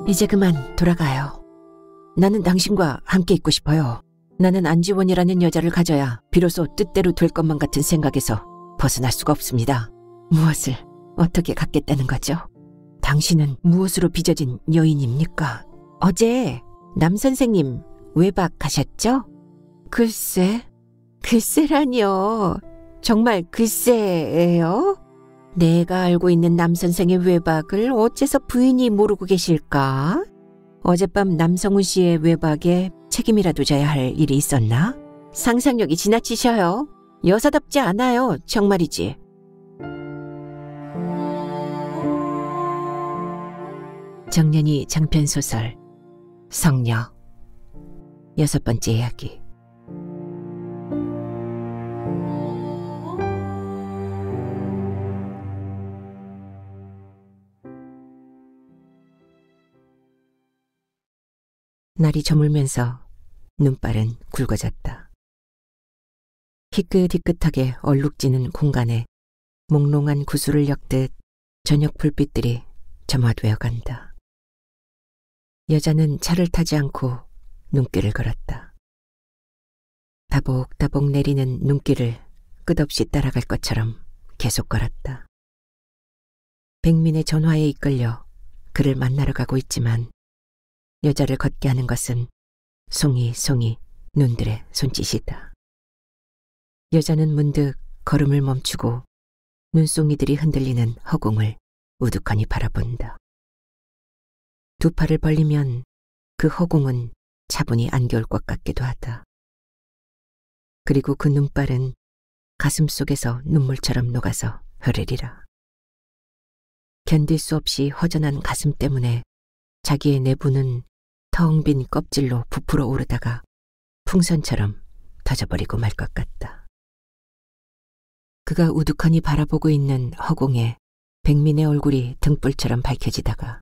이제 그만 돌아가요. 나는 당신과 함께 있고 싶어요. 나는 안지원이라는 여자를 가져야 비로소 뜻대로 될 것만 같은 생각에서 벗어날 수가 없습니다. 무엇을 어떻게 갖겠다는 거죠? 당신은 무엇으로 빚어진 여인입니까? 어제 남 선생님 외박 가셨죠? 글쎄라니요. 정말 글쎄예요? 내가 알고 있는 남 선생의 외박을 어째서 부인이 모르고 계실까? 어젯밤 남성훈 씨의 외박에 책임이라도 져야 할 일이 있었나? 상상력이 지나치셔요. 여사답지 않아요. 정말이지. 정년이 장편소설 성녀 6번째 이야기. 날이 저물면서 눈발은 굵어졌다. 희끗희끗하게 얼룩지는 공간에 몽롱한 구슬을 엮듯 저녁 불빛들이 점화되어 간다. 여자는 차를 타지 않고 눈길을 걸었다. 다복다복 내리는 눈길을 끝없이 따라갈 것처럼 계속 걸었다. 백민의 전화에 이끌려 그를 만나러 가고 있지만 여자를 걷게 하는 것은 송이 눈들의 손짓이다. 여자는 문득 걸음을 멈추고 눈송이들이 흔들리는 허공을 우두커니 바라본다. 두 팔을 벌리면 그 허공은 차분히 안겨올 것 같기도 하다. 그리고 그 눈발은 가슴 속에서 눈물처럼 녹아서 흐르리라. 견딜 수 없이 허전한 가슴 때문에 자기의 내부는 텅 빈 껍질로 부풀어 오르다가 풍선처럼 터져버리고 말 것 같다. 그가 우두커니 바라보고 있는 허공에 백민의 얼굴이 등불처럼 밝혀지다가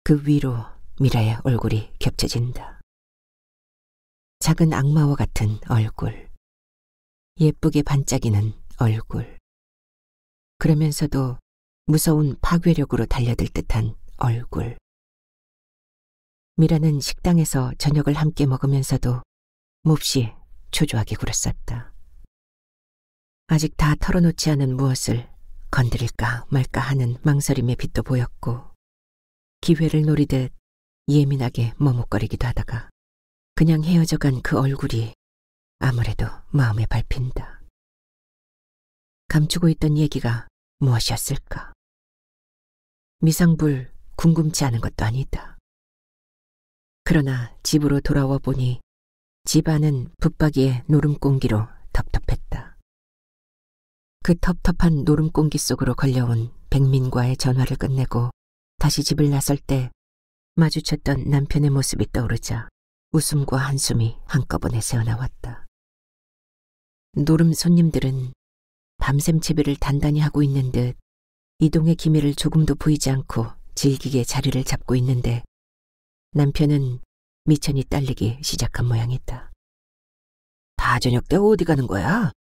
그 위로 미라의 얼굴이 겹쳐진다. 작은 악마와 같은 얼굴, 예쁘게 반짝이는 얼굴, 그러면서도 무서운 파괴력으로 달려들 듯한 얼굴. 미라는 식당에서 저녁을 함께 먹으면서도 몹시 초조하게 굴었었다. 아직 다 털어놓지 않은 무엇을 건드릴까 말까 하는 망설임의 빛도 보였고 기회를 노리듯 예민하게 머뭇거리기도 하다가 그냥 헤어져간 그 얼굴이 아무래도 마음에 밟힌다. 감추고 있던 얘기가 무엇이었을까? 미상불 궁금치 않은 것도 아니다. 그러나 집으로 돌아와 보니 집안은 붙박이의 노름공기로 텁텁했다. 그 텁텁한 노름공기 속으로 걸려온 백민과의 전화를 끝내고 다시 집을 나설 때 마주쳤던 남편의 모습이 떠오르자 웃음과 한숨이 한꺼번에 새어나왔다. 노름 손님들은 밤샘 채비를 단단히 하고 있는 듯 이동의 기미를 조금도 보이지 않고 질기게 자리를 잡고 있는데 남편은 미천이 딸리기 시작한 모양이다. 다 저녁 때 어디 가는 거야?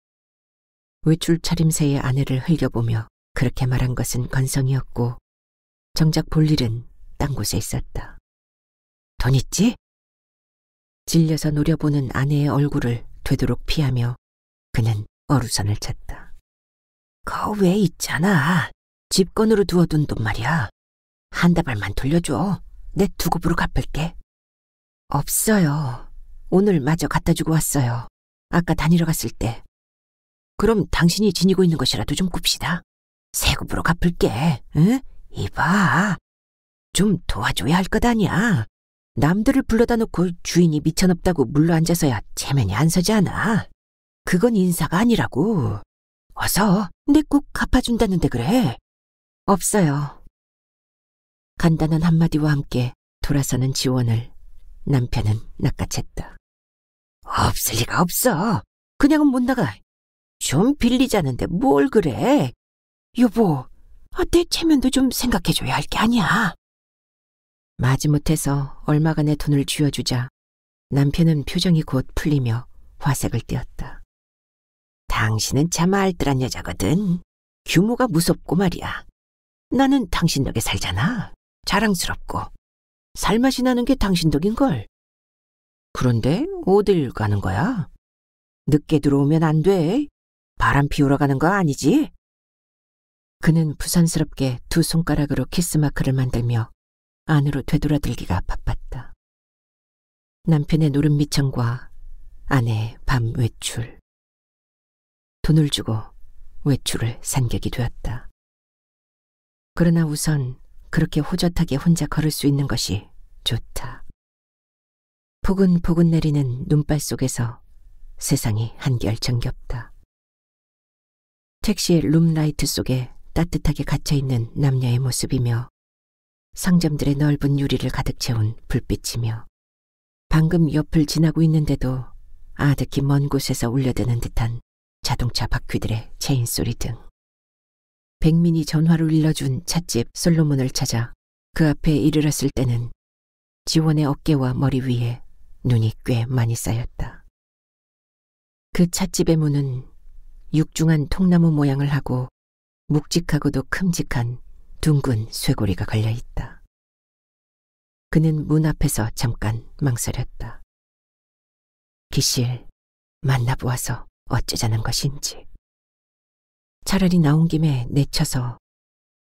외출 차림새의 아내를 흘겨보며 그렇게 말한 것은 건성이었고 정작 볼 일은 딴 곳에 있었다. 돈 있지? 질려서 노려보는 아내의 얼굴을 되도록 피하며 그는 어루선을 쳤다. 거 왜 있잖아. 집권으로 두어둔 돈 말이야. 한 다발만 돌려줘. 내 두급으로 갚을게. 없어요. 오늘 마저 갖다 주고 왔어요. 아까 다니러 갔을 때. 그럼 당신이 지니고 있는 것이라도 좀 굽시다. 세급으로 갚을게. 응? 이봐. 좀 도와줘야 할 것 아니야. 남들을 불러다 놓고 주인이 미쳐넘다고 물러앉아서야 체면이 안 서지 않아. 그건 인사가 아니라고. 어서 내 꼭 갚아준다는데 그래. 없어요. 간단한 한마디와 함께 돌아서는 지원을 남편은 낚아챘다. 없을 리가 없어. 그냥은 못 나가. 좀 빌리자는데 뭘 그래. 여보, 내 체면도 좀 생각해줘야 할 게 아니야. 마지못해서 얼마간의 돈을 쥐어주자 남편은 표정이 곧 풀리며 화색을 띠었다. 당신은 참 알뜰한 여자거든. 규모가 무섭고 말이야. 나는 당신 덕에 살잖아. 자랑스럽고. 살맛이 나는 게 당신 덕인걸. 그런데 어딜 가는 거야? 늦게 들어오면 안 돼. 바람 피우러 가는 거 아니지? 그는 부산스럽게 두 손가락으로 키스마크를 만들며 안으로 되돌아들기가 바빴다. 남편의 노름 미천과 아내의 밤 외출. 돈을 주고 외출을 산격이 되었다. 그러나 우선 그렇게 호젓하게 혼자 걸을 수 있는 것이 좋다. 포근포근 내리는 눈발 속에서 세상이 한결 정겹다. 택시의 룸라이트 속에 따뜻하게 갇혀있는 남녀의 모습이며 상점들의 넓은 유리를 가득 채운 불빛이며 방금 옆을 지나고 있는데도 아득히 먼 곳에서 울려드는 듯한 자동차 바퀴들의 체인 소리 등. 백민이 전화로 일러준 찻집 솔로몬을 찾아 그 앞에 이르렀을 때는 지원의 어깨와 머리 위에 눈이 꽤 많이 쌓였다. 그 찻집의 문은 육중한 통나무 모양을 하고 묵직하고도 큼직한 둥근 쇠고리가 걸려있다. 그는 문 앞에서 잠깐 망설였다. 기실 만나보아서 어쩌자는 것인지. 차라리 나온 김에 내쳐서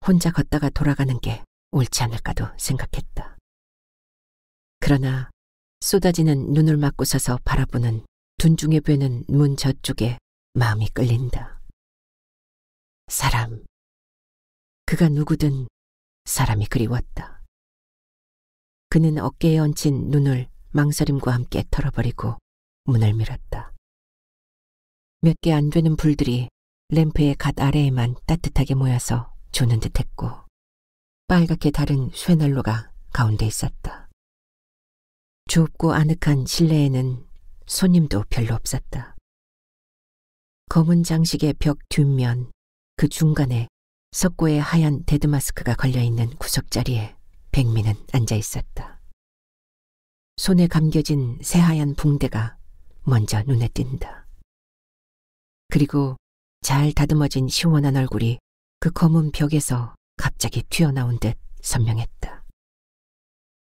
혼자 걷다가 돌아가는 게 옳지 않을까도 생각했다. 그러나 쏟아지는 눈을 맞고 서서 바라보는 둔중해 보이는 문 저쪽에 마음이 끌린다. 사람. 그가 누구든 사람이 그리웠다. 그는 어깨에 얹힌 눈을 망설임과 함께 털어버리고 문을 밀었다. 몇 개 안 되는 불들이 램프의 갓 아래에만 따뜻하게 모여서 조는 듯했고 빨갛게 다른 쇠난로가 가운데 있었다. 좁고 아늑한 실내에는 손님도 별로 없었다. 검은 장식의 벽 뒷면 그 중간에 석고의 하얀 데드마스크가 걸려있는 구석자리에 백민은 앉아 있었다. 손에 감겨진 새하얀 붕대가 먼저 눈에 띈다. 그리고 잘 다듬어진 시원한 얼굴이 그 검은 벽에서 갑자기 튀어나온 듯 선명했다.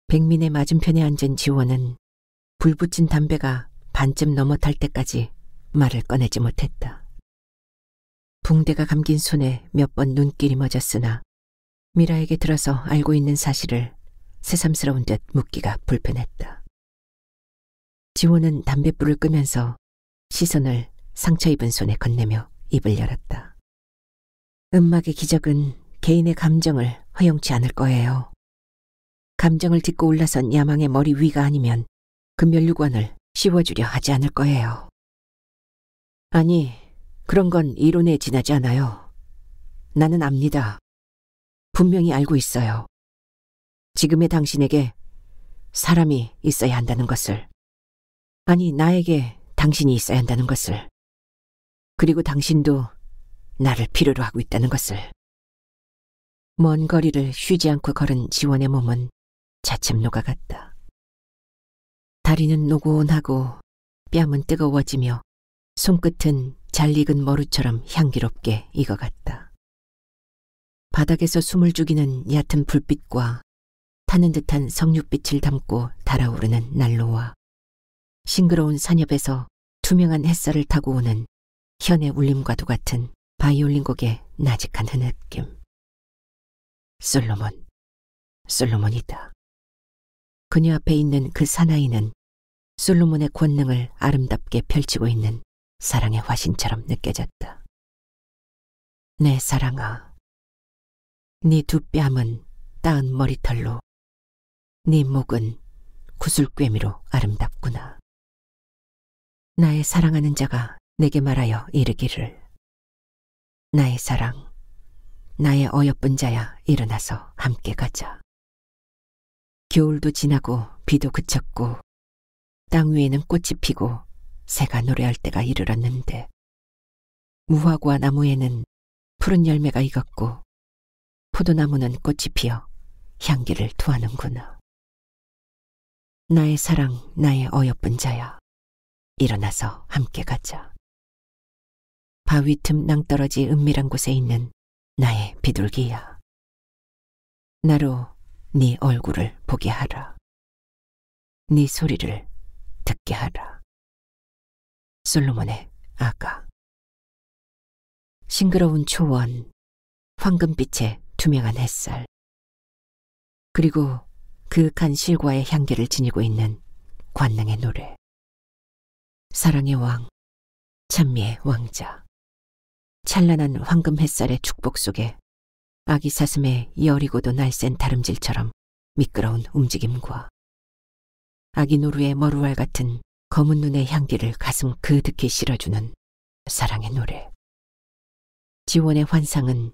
백민의 맞은편에 앉은 지원은 불 붙인 담배가 반쯤 넘어탈 때까지 말을 꺼내지 못했다. 붕대가 감긴 손에 몇 번 눈길이 멎었으나 미라에게 들어서 알고 있는 사실을 새삼스러운 듯 묻기가 불편했다. 지원은 담뱃불을 끄면서 시선을 상처 입은 손에 건네며 입을 열었다. 음악의 기적은 개인의 감정을 허용치 않을 거예요. 감정을 딛고 올라선 야망의 머리 위가 아니면 그 면류관을 씌워주려 하지 않을 거예요. 아니, 그런 건 이론에 지나지 않아요. 나는 압니다. 분명히 알고 있어요. 지금의 당신에게 사람이 있어야 한다는 것을. 아니, 나에게 당신이 있어야 한다는 것을. 그리고 당신도 나를 필요로 하고 있다는 것을. 먼 거리를 쉬지 않고 걸은 지원의 몸은 차츰 녹아갔다. 다리는 노곤하고 뺨은 뜨거워지며 손끝은 잘 익은 머루처럼 향기롭게 익어갔다. 바닥에서 숨을 죽이는 얕은 불빛과 타는 듯한 석류빛을 담고 달아오르는 난로와 싱그러운 산엽에서 투명한 햇살을 타고 오는 현의 울림과도 같은 바이올린 곡의 나직한 흐느낌. 솔로몬이다. 그녀 앞에 있는 그 사나이는 솔로몬의 권능을 아름답게 펼치고 있는 사랑의 화신처럼 느껴졌다. 내 사랑아, 네 두 뺨은 따은 머리털로, 네 목은 구슬꿰미로 아름답구나. 나의 사랑하는 자가 내게 말하여 이르기를, 나의 사랑, 나의 어여쁜 자야, 일어나서 함께 가자. 겨울도 지나고 비도 그쳤고 땅 위에는 꽃이 피고 새가 노래할 때가 이르렀는데 무화과 나무에는 푸른 열매가 익었고 포도나무는 꽃이 피어 향기를 토하는구나. 나의 사랑, 나의 어여쁜 자야, 일어나서 함께 가자. 바위 틈 낭떠러지 은밀한 곳에 있는 나의 비둘기야, 나로 네 얼굴을 보게 하라. 네 소리를 듣게 하라. 솔로몬의 아가. 싱그러운 초원, 황금빛의 투명한 햇살, 그리고 그윽한 실과의 향기를 지니고 있는 관능의 노래. 사랑의 왕, 찬미의 왕자. 찬란한 황금 햇살의 축복 속에 아기 사슴의 여리고도 날쌘 다름질처럼 미끄러운 움직임과 아기 노루의 머루알 같은 검은 눈의 향기를 가슴 그득히 실어주는 사랑의 노래. 지원의 환상은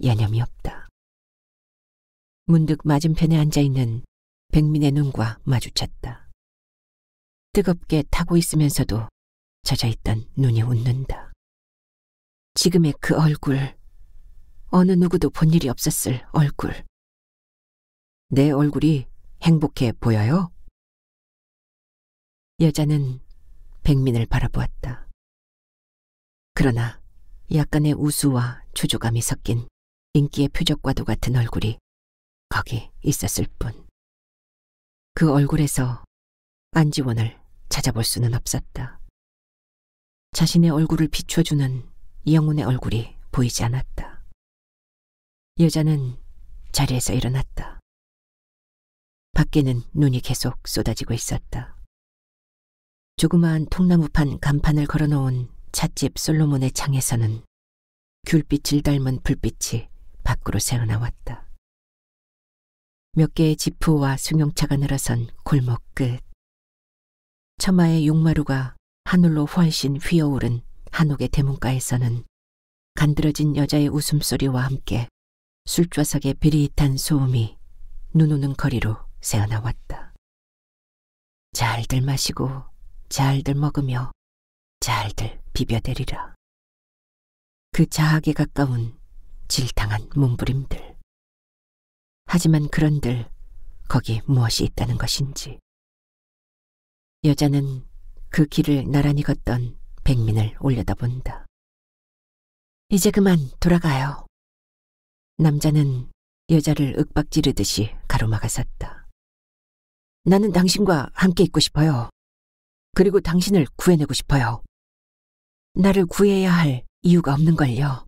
여념이 없다. 문득 맞은편에 앉아있는 백민의 눈과 마주쳤다. 뜨겁게 타고 있으면서도 젖어있던 눈이 웃는다. 지금의 그 얼굴, 어느 누구도 본 일이 없었을 얼굴. 내 얼굴이 행복해 보여요? 여자는 백민을 바라보았다. 그러나 약간의 우수와 초조감이 섞인 인기의 표적과도 같은 얼굴이 거기 있었을 뿐. 그 얼굴에서 안지원을 찾아볼 수는 없었다. 자신의 얼굴을 비춰주는 영혼의 얼굴이 보이지 않았다. 여자는 자리에서 일어났다. 밖에는 눈이 계속 쏟아지고 있었다. 조그마한 통나무판 간판을 걸어놓은 찻집 솔로몬의 창에서는 귤빛을 닮은 불빛이 밖으로 새어나왔다. 몇 개의 지프와 승용차가 늘어선 골목 끝. 처마의 용마루가 하늘로 훨씬 휘어오른 한옥의 대문가에서는 간드러진 여자의 웃음소리와 함께 술좌석의 비릿한 소음이 눈 오는 거리로 새어나왔다. 잘들 마시고 잘들 먹으며 잘들 비벼대리라. 그 자학에 가까운 질탕한 몸부림들. 하지만 그런들 거기 무엇이 있다는 것인지. 여자는 그 길을 나란히 걷던 백민을 올려다본다. 이제 그만 돌아가요. 남자는 여자를 윽박지르듯이 가로막아섰다. 나는 당신과 함께 있고 싶어요. 그리고 당신을 구해내고 싶어요. 나를 구해야 할 이유가 없는걸요.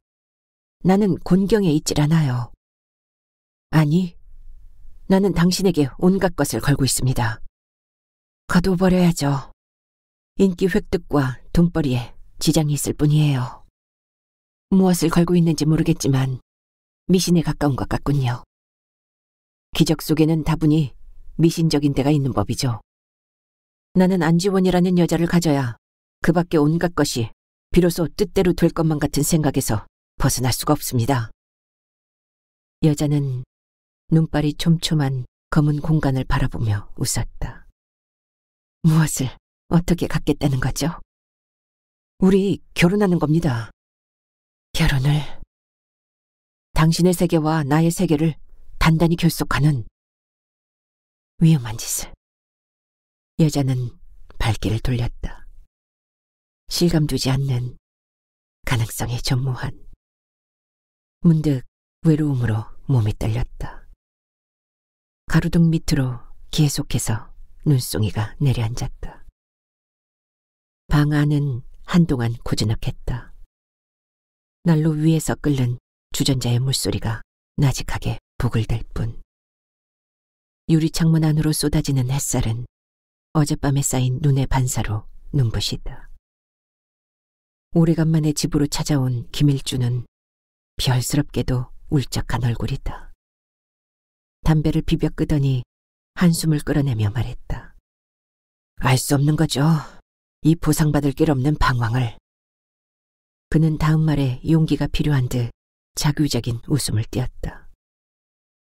나는 곤경에 있질 않아요. 아니, 나는 당신에게 온갖 것을 걸고 있습니다. 거둬버려야죠. 인기 획득과 돈벌이에 지장이 있을 뿐이에요. 무엇을 걸고 있는지 모르겠지만 미신에 가까운 것 같군요. 기적 속에는 다분히 미신적인 데가 있는 법이죠. 나는 안지원이라는 여자를 가져야 그 밖에 온갖 것이 비로소 뜻대로 될 것만 같은 생각에서 벗어날 수가 없습니다. 여자는 눈발이 촘촘한 검은 공간을 바라보며 웃었다. 무엇을 어떻게 갖겠다는 거죠? 우리 결혼하는 겁니다. 결혼을? 당신의 세계와 나의 세계를 단단히 결속하는 위험한 짓을. 여자는 발길을 돌렸다. 실감두지 않는 가능성이 전무한. 문득 외로움으로 몸이 떨렸다. 가로등 밑으로 계속해서 눈송이가 내려앉았다. 방 안은 한동안 고즈넉했다. 난로 위에서 끓는 주전자의 물소리가 나직하게 부글댈 뿐. 유리창문 안으로 쏟아지는 햇살은 어젯밤에 쌓인 눈의 반사로 눈부시다. 오래간만에 집으로 찾아온 김일주는 별스럽게도 울적한 얼굴이다. 담배를 비벼 끄더니 한숨을 끌어내며 말했다. 알 수 없는 거죠. 이 보상받을 길 없는 방황을. 그는 다음 말에 용기가 필요한 듯 자규적인 웃음을 띄었다.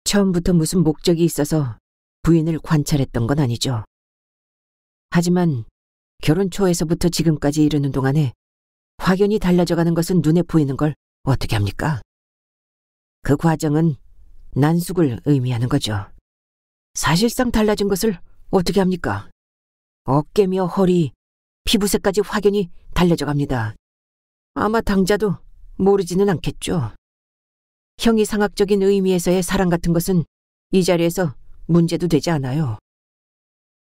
처음부터 무슨 목적이 있어서 부인을 관찰했던 건 아니죠. 하지만 결혼 초에서부터 지금까지 이르는 동안에 확연히 달라져가는 것은 눈에 보이는 걸 어떻게 합니까? 그 과정은 난숙을 의미하는 거죠. 사실상 달라진 것을 어떻게 합니까? 어깨며 허리, 피부색까지 확연히 달라져 갑니다. 아마 당자도 모르지는 않겠죠. 형이상학적인 의미에서의 사랑 같은 것은 이 자리에서 문제도 되지 않아요.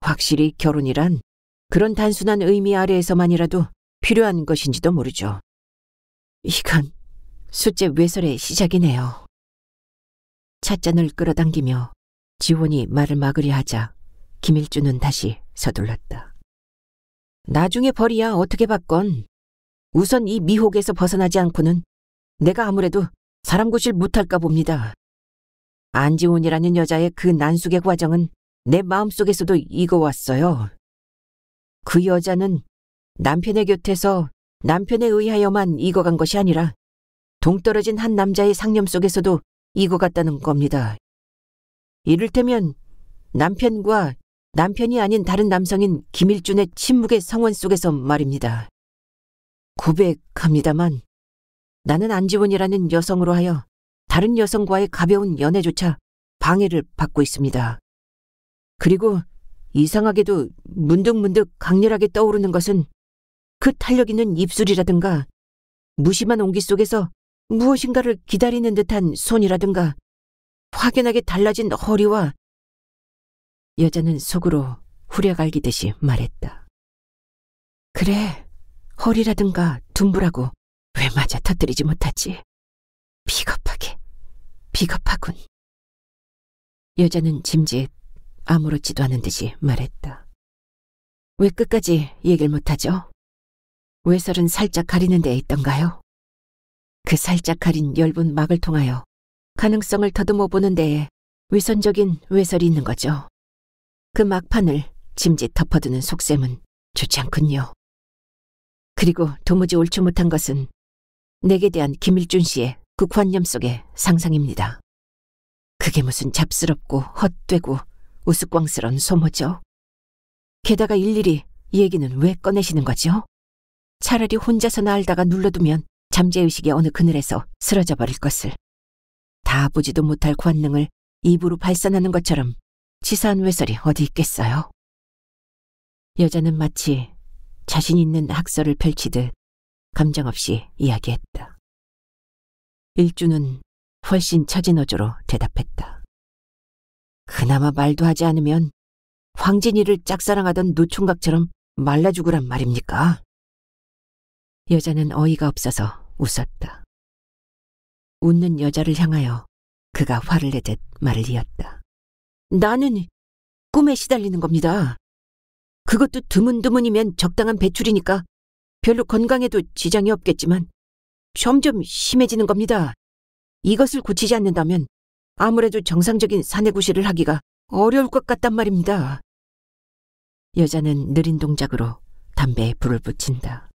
확실히 결혼이란 그런 단순한 의미 아래에서만이라도 필요한 것인지도 모르죠. 이건 숫제 외설의 시작이네요. 찻잔을 끌어당기며 지원이 말을 막으려 하자 김일주는 다시 서둘렀다. 나중에 벌이야 어떻게 받건 우선 이 미혹에서 벗어나지 않고는 내가 아무래도 사람 구실 못할까 봅니다. 안지훈이라는 여자의 그 난숙의 과정은 내 마음속에서도 익어왔어요. 그 여자는 남편의 곁에서 남편에 의하여만 익어간 것이 아니라 동떨어진 한 남자의 상념 속에서도 익어갔다는 겁니다. 이를테면 남편과 남편이 아닌 다른 남성인 김일준의 침묵의 성원 속에서 말입니다. 고백합니다만 나는 안지훈이라는 여성으로 하여 다른 여성과의 가벼운 연애조차 방해를 받고 있습니다. 그리고 이상하게도 문득문득 강렬하게 떠오르는 것은 그 탄력 있는 입술이라든가 무심한 온기 속에서 무엇인가를 기다리는 듯한 손이라든가 확연하게 달라진 허리와 여자는 속으로 후려갈기듯이 말했다. 그래, 허리라든가 둔부라고 왜 맞아 터뜨리지 못하지? 비겁하군. 여자는 짐짓 아무렇지도 않은 듯이 말했다. 왜 끝까지 얘기를 못하죠? 외설은 살짝 가리는 데에 있던가요? 그 살짝 가린 엷은 막을 통하여 가능성을 더듬어 보는 데에 위선적인 외설이 있는 거죠. 그 막판을 짐짓 덮어두는 속셈은 좋지 않군요. 그리고 도무지 옳지 못한 것은 내게 대한 김일준 씨의 국환념 속의 상상입니다. 그게 무슨 잡스럽고 헛되고 우스꽝스러운 소모죠. 게다가 일일이 얘기는 왜 꺼내시는 거죠? 차라리 혼자서나 알다가 눌러두면 잠재의식의 어느 그늘에서 쓰러져 버릴 것을. 다 보지도 못할 관능을 입으로 발산하는 것처럼 치사한 외설이 어디 있겠어요? 여자는 마치 자신 있는 학설을 펼치듯 감정 없이 이야기했다. 일주는 훨씬 처진 어조로 대답했다. 그나마 말도 하지 않으면 황진이를 짝사랑하던 노총각처럼 말라 죽으란 말입니까? 여자는 어이가 없어서 웃었다. 웃는 여자를 향하여 그가 화를 내듯 말을 이었다. 나는 꿈에 시달리는 겁니다. 그것도 드문드문이면 적당한 배출이니까 별로 건강에도 지장이 없겠지만 점점 심해지는 겁니다. 이것을 고치지 않는다면 아무래도 정상적인 사내 구실을 하기가 어려울 것 같단 말입니다. 여자는 느린 동작으로 담배에 불을 붙인다.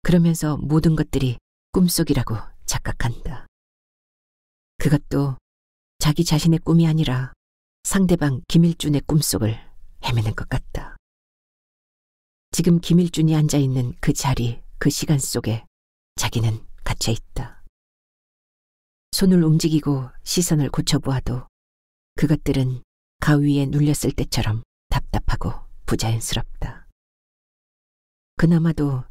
그러면서 모든 것들이 꿈속이라고 착각한다. 그것도 자기 자신의 꿈이 아니라 상대방 김일준의 꿈속을 헤매는 것 같다. 지금 김일준이 앉아있는 그 자리, 그 시간 속에 자기는 갇혀있다. 손을 움직이고 시선을 고쳐보아도 그것들은 가위에 눌렸을 때처럼 답답하고 부자연스럽다. 그나마도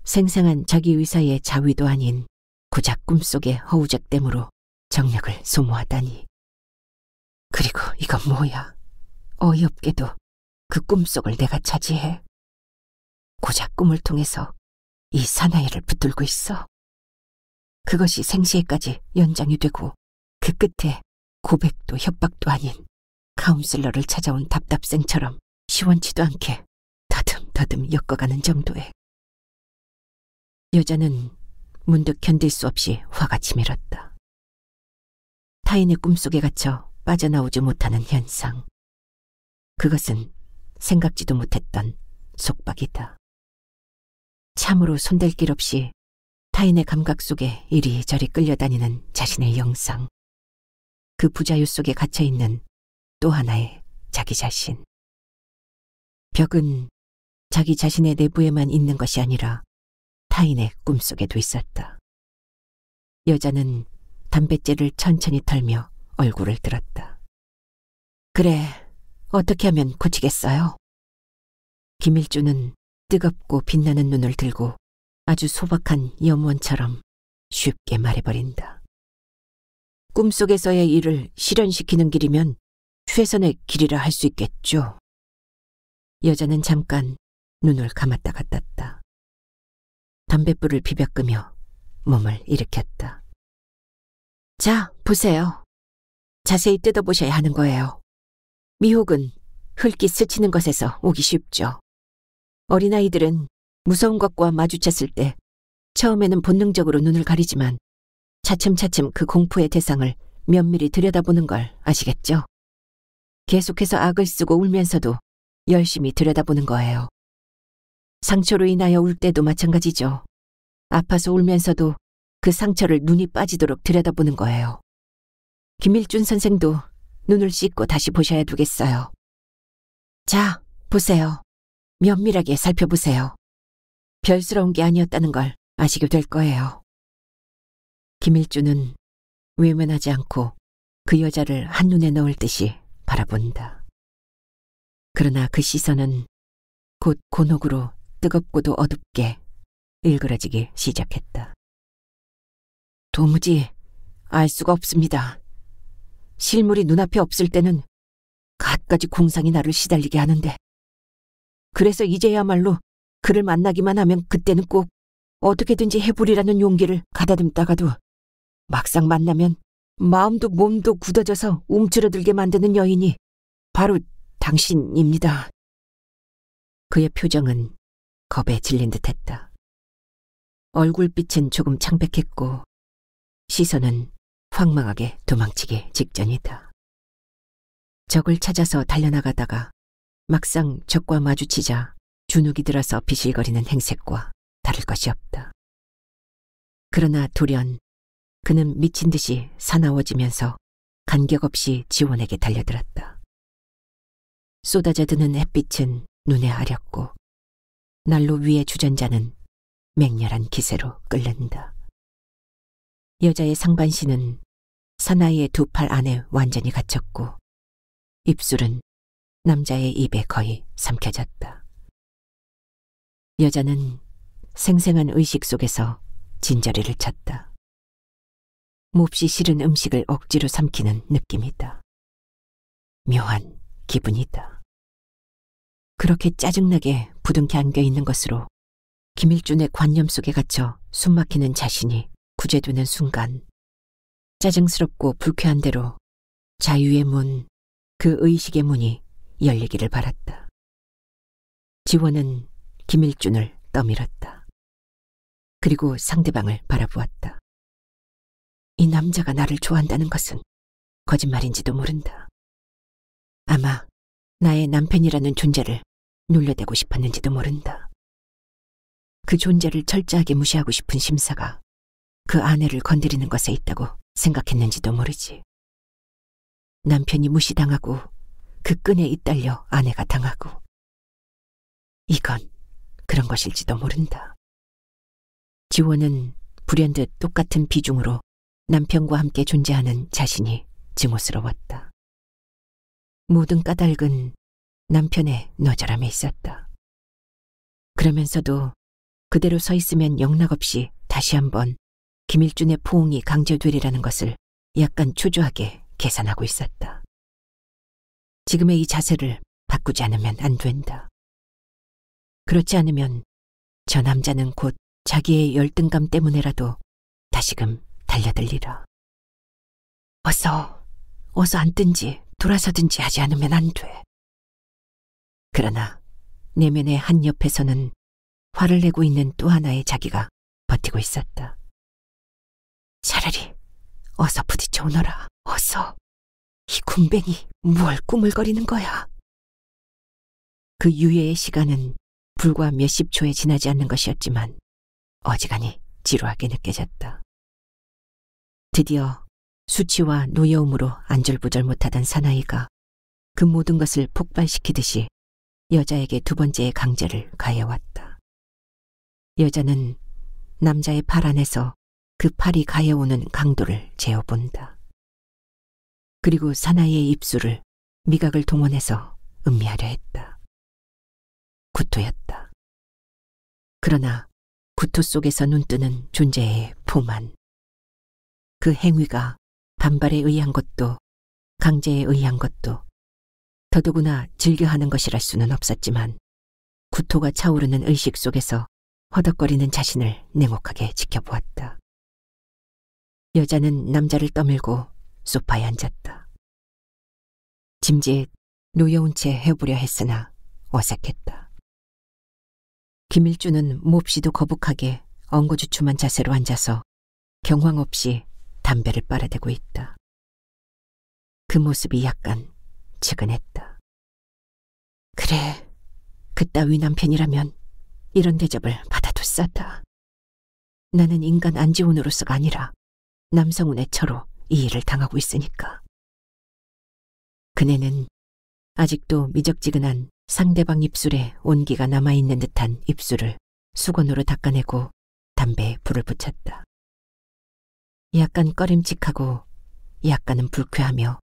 생생한 자기 의사의 자위도 아닌 고작 꿈속의 허우적댐으로 정력을 소모하다니. 그리고 이건 뭐야? 어이없게도 그 꿈속을 내가 차지해. 고작 꿈을 통해서 이 사나이를 붙들고 있어. 그것이 생시에까지 연장이 되고 그 끝에 고백도 협박도 아닌 카운슬러를 찾아온 답답생처럼 시원치도 않게 더듬더듬 엮어가는 정도에. 여자는 문득 견딜 수 없이 화가 치밀었다. 타인의 꿈속에 갇혀 빠져나오지 못하는 현상. 그것은 생각지도 못했던 속박이다. 참으로 손댈 길 없이 타인의 감각 속에 이리저리 끌려다니는 자신의 영상. 그 부자유 속에 갇혀있는 또 하나의 자기 자신. 벽은 자기 자신의 내부에만 있는 것이 아니라 타인의 꿈속에도 있었다. 여자는 담뱃재를 천천히 털며 얼굴을 들었다. 그래, 어떻게 하면 고치겠어요? 김일주는 뜨겁고 빛나는 눈을 들고 아주 소박한 염원처럼 쉽게 말해버린다. 꿈속에서의 일을 실현시키는 길이면 최선의 길이라 할 수 있겠죠. 여자는 잠깐 눈을 감았다가 떴다. 담뱃불을 비벼끄며 몸을 일으켰다. 자, 보세요. 자세히 뜯어보셔야 하는 거예요. 미혹은 흙이 스치는 것에서 오기 쉽죠. 어린아이들은 무서운 것과 마주쳤을 때 처음에는 본능적으로 눈을 가리지만 차츰차츰 그 공포의 대상을 면밀히 들여다보는 걸 아시겠죠? 계속해서 악을 쓰고 울면서도 열심히 들여다보는 거예요. 상처로 인하여 울 때도 마찬가지죠. 아파서 울면서도 그 상처를 눈이 빠지도록 들여다보는 거예요. 김일준 선생도 눈을 씻고 다시 보셔야 되겠어요. 자, 보세요. 면밀하게 살펴보세요. 별스러운 게 아니었다는 걸 아시게 될 거예요. 김일준은 외면하지 않고 그 여자를 한눈에 넣을 듯이 바라본다. 그러나 그 시선은 곧 곤혹으로 뜨겁고도 어둡게 일그러지기 시작했다. 도무지 알 수가 없습니다. 실물이 눈앞에 없을 때는 갖가지 궁상이 나를 시달리게 하는데, 그래서 이제야말로 그를 만나기만 하면 그때는 꼭 어떻게든지 해보리라는 용기를 가다듬다가도 막상 만나면 마음도 몸도 굳어져서 움츠러들게 만드는 여인이 바로 당신입니다. 그의 표정은 겁에 질린 듯했다. 얼굴빛은 조금 창백했고 시선은 황망하게 도망치기 직전이다. 적을 찾아서 달려나가다가 막상 적과 마주치자 주눅이 들어서 비실거리는 행색과 다를 것이 없다. 그러나 돌연 그는 미친 듯이 사나워지면서 간격 없이 지원에게 달려들었다. 쏟아져 드는 햇빛은 눈에 아렸고 난로 위의 주전자는 맹렬한 기세로 끓는다. 여자의 상반신은 사나이의 두 팔 안에 완전히 갇혔고 입술은 남자의 입에 거의 삼켜졌다. 여자는 생생한 의식 속에서 진저리를 쳤다. 몹시 싫은 음식을 억지로 삼키는 느낌이다. 묘한 기분이다. 그렇게 짜증나게 부둥켜 안겨있는 것으로 김일준의 관념 속에 갇혀 숨막히는 자신이 구제되는 순간 짜증스럽고 불쾌한 대로 자유의 문, 그 의식의 문이 열리기를 바랐다. 지원은 김일준을 떠밀었다. 그리고 상대방을 바라보았다. 이 남자가 나를 좋아한다는 것은 거짓말인지도 모른다. 아마 나의 남편이라는 존재를 놀려대고 싶었는지도 모른다. 그 존재를 철저하게 무시하고 싶은 심사가 그 아내를 건드리는 것에 있다고 생각했는지도 모르지. 남편이 무시당하고 그 끈에 잇달려 아내가 당하고 이건 그런 것일지도 모른다. 지원은 불현듯 똑같은 비중으로 남편과 함께 존재하는 자신이 증오스러웠다. 모든 까닭은 남편의 너절함에 있었다. 그러면서도 그대로 서 있으면 영락없이 다시 한번 김일준의 포옹이 강제되리라는 것을 약간 초조하게 계산하고 있었다. 지금의 이 자세를 바꾸지 않으면 안 된다. 그렇지 않으면 저 남자는 곧 자기의 열등감 때문에라도 다시금 달려들리라. 어서 앉든지 돌아서든지 하지 않으면 안 돼. 그러나 내면의 한 옆에서는 화를 내고 있는 또 하나의 자기가 버티고 있었다. 차라리 어서 부딪혀 오너라. 어서. 이 군뱅이 뭘 꾸물거리는 거야. 그 유예의 시간은 불과 몇십 초에 지나지 않는 것이었지만 어지간히 지루하게 느껴졌다. 드디어 수치와 노여움으로 안절부절 못하던 사나이가 그 모든 것을 폭발시키듯이 여자에게 두 번째의 강제를 가해왔다. 여자는 남자의 팔 안에서 그 팔이 가해오는 강도를 재어본다. 그리고 사나이의 입술을 미각을 동원해서 음미하려 했다. 구토였다. 그러나 구토 속에서 눈뜨는 존재의 포만. 그 행위가 반발에 의한 것도 강제에 의한 것도 더더구나 즐겨하는 것이랄 수는 없었지만 구토가 차오르는 의식 속에서 허덕거리는 자신을 냉혹하게 지켜보았다. 여자는 남자를 떠밀고 소파에 앉았다. 짐짓 노여운 채 해보려 했으나 어색했다. 김일주는 몹시도 거북하게 엉거주춤한 자세로 앉아서 경황 없이 담배를 빨아대고 있다. 그 모습이 약간 측은했다. 그래, 그따위 남편이라면 이런 대접을 받아도 싸다. 나는 인간 안지훈으로서가 아니라 남성운의 처로 이 일을 당하고 있으니까. 그네는 아직도 미적지근한 상대방 입술에 온기가 남아있는 듯한 입술을 수건으로 닦아내고 담배에 불을 붙였다. 약간 꺼림칙하고 약간은 불쾌하며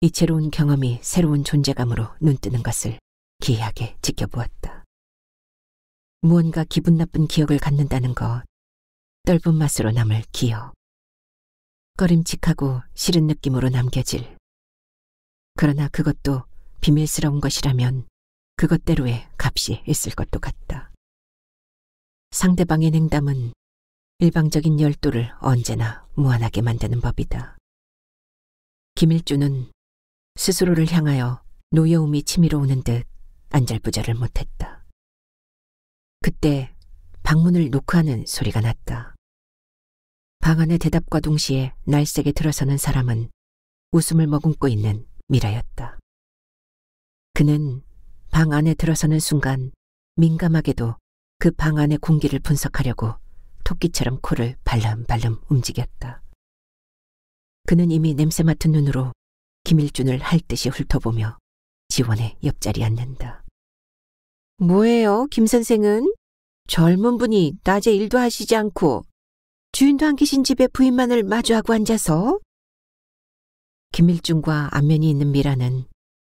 이채로운 경험이 새로운 존재감으로 눈뜨는 것을 기이하게 지켜보았다. 무언가 기분 나쁜 기억을 갖는다는 것, 떫은 맛으로 남을 기억, 꺼림칙하고 싫은 느낌으로 남겨질. 그러나 그것도 비밀스러운 것이라면 그것대로의 값이 있을 것도 같다. 상대방의 냉담은 일방적인 열도를 언제나 무한하게 만드는 법이다. 김일주는 스스로를 향하여 노여움이 치밀어 오는 듯 안절부절을 못했다. 그때 방문을 노크하는 소리가 났다. 방 안의 대답과 동시에 날쌔게 들어서는 사람은 웃음을 머금고 있는 미라였다. 그는 방 안에 들어서는 순간 민감하게도 그 방 안의 공기를 분석하려고 토끼처럼 코를 발름발름 움직였다. 그는 이미 냄새 맡은 눈으로 김일준을 할 듯이 훑어보며 지원의 옆자리에 앉는다. 뭐예요, 김 선생은? 젊은 분이 낮에 일도 하시지 않고 주인도 안 계신 집에 부인만을 마주하고 앉아서? 김일준과 안면이 있는 미라는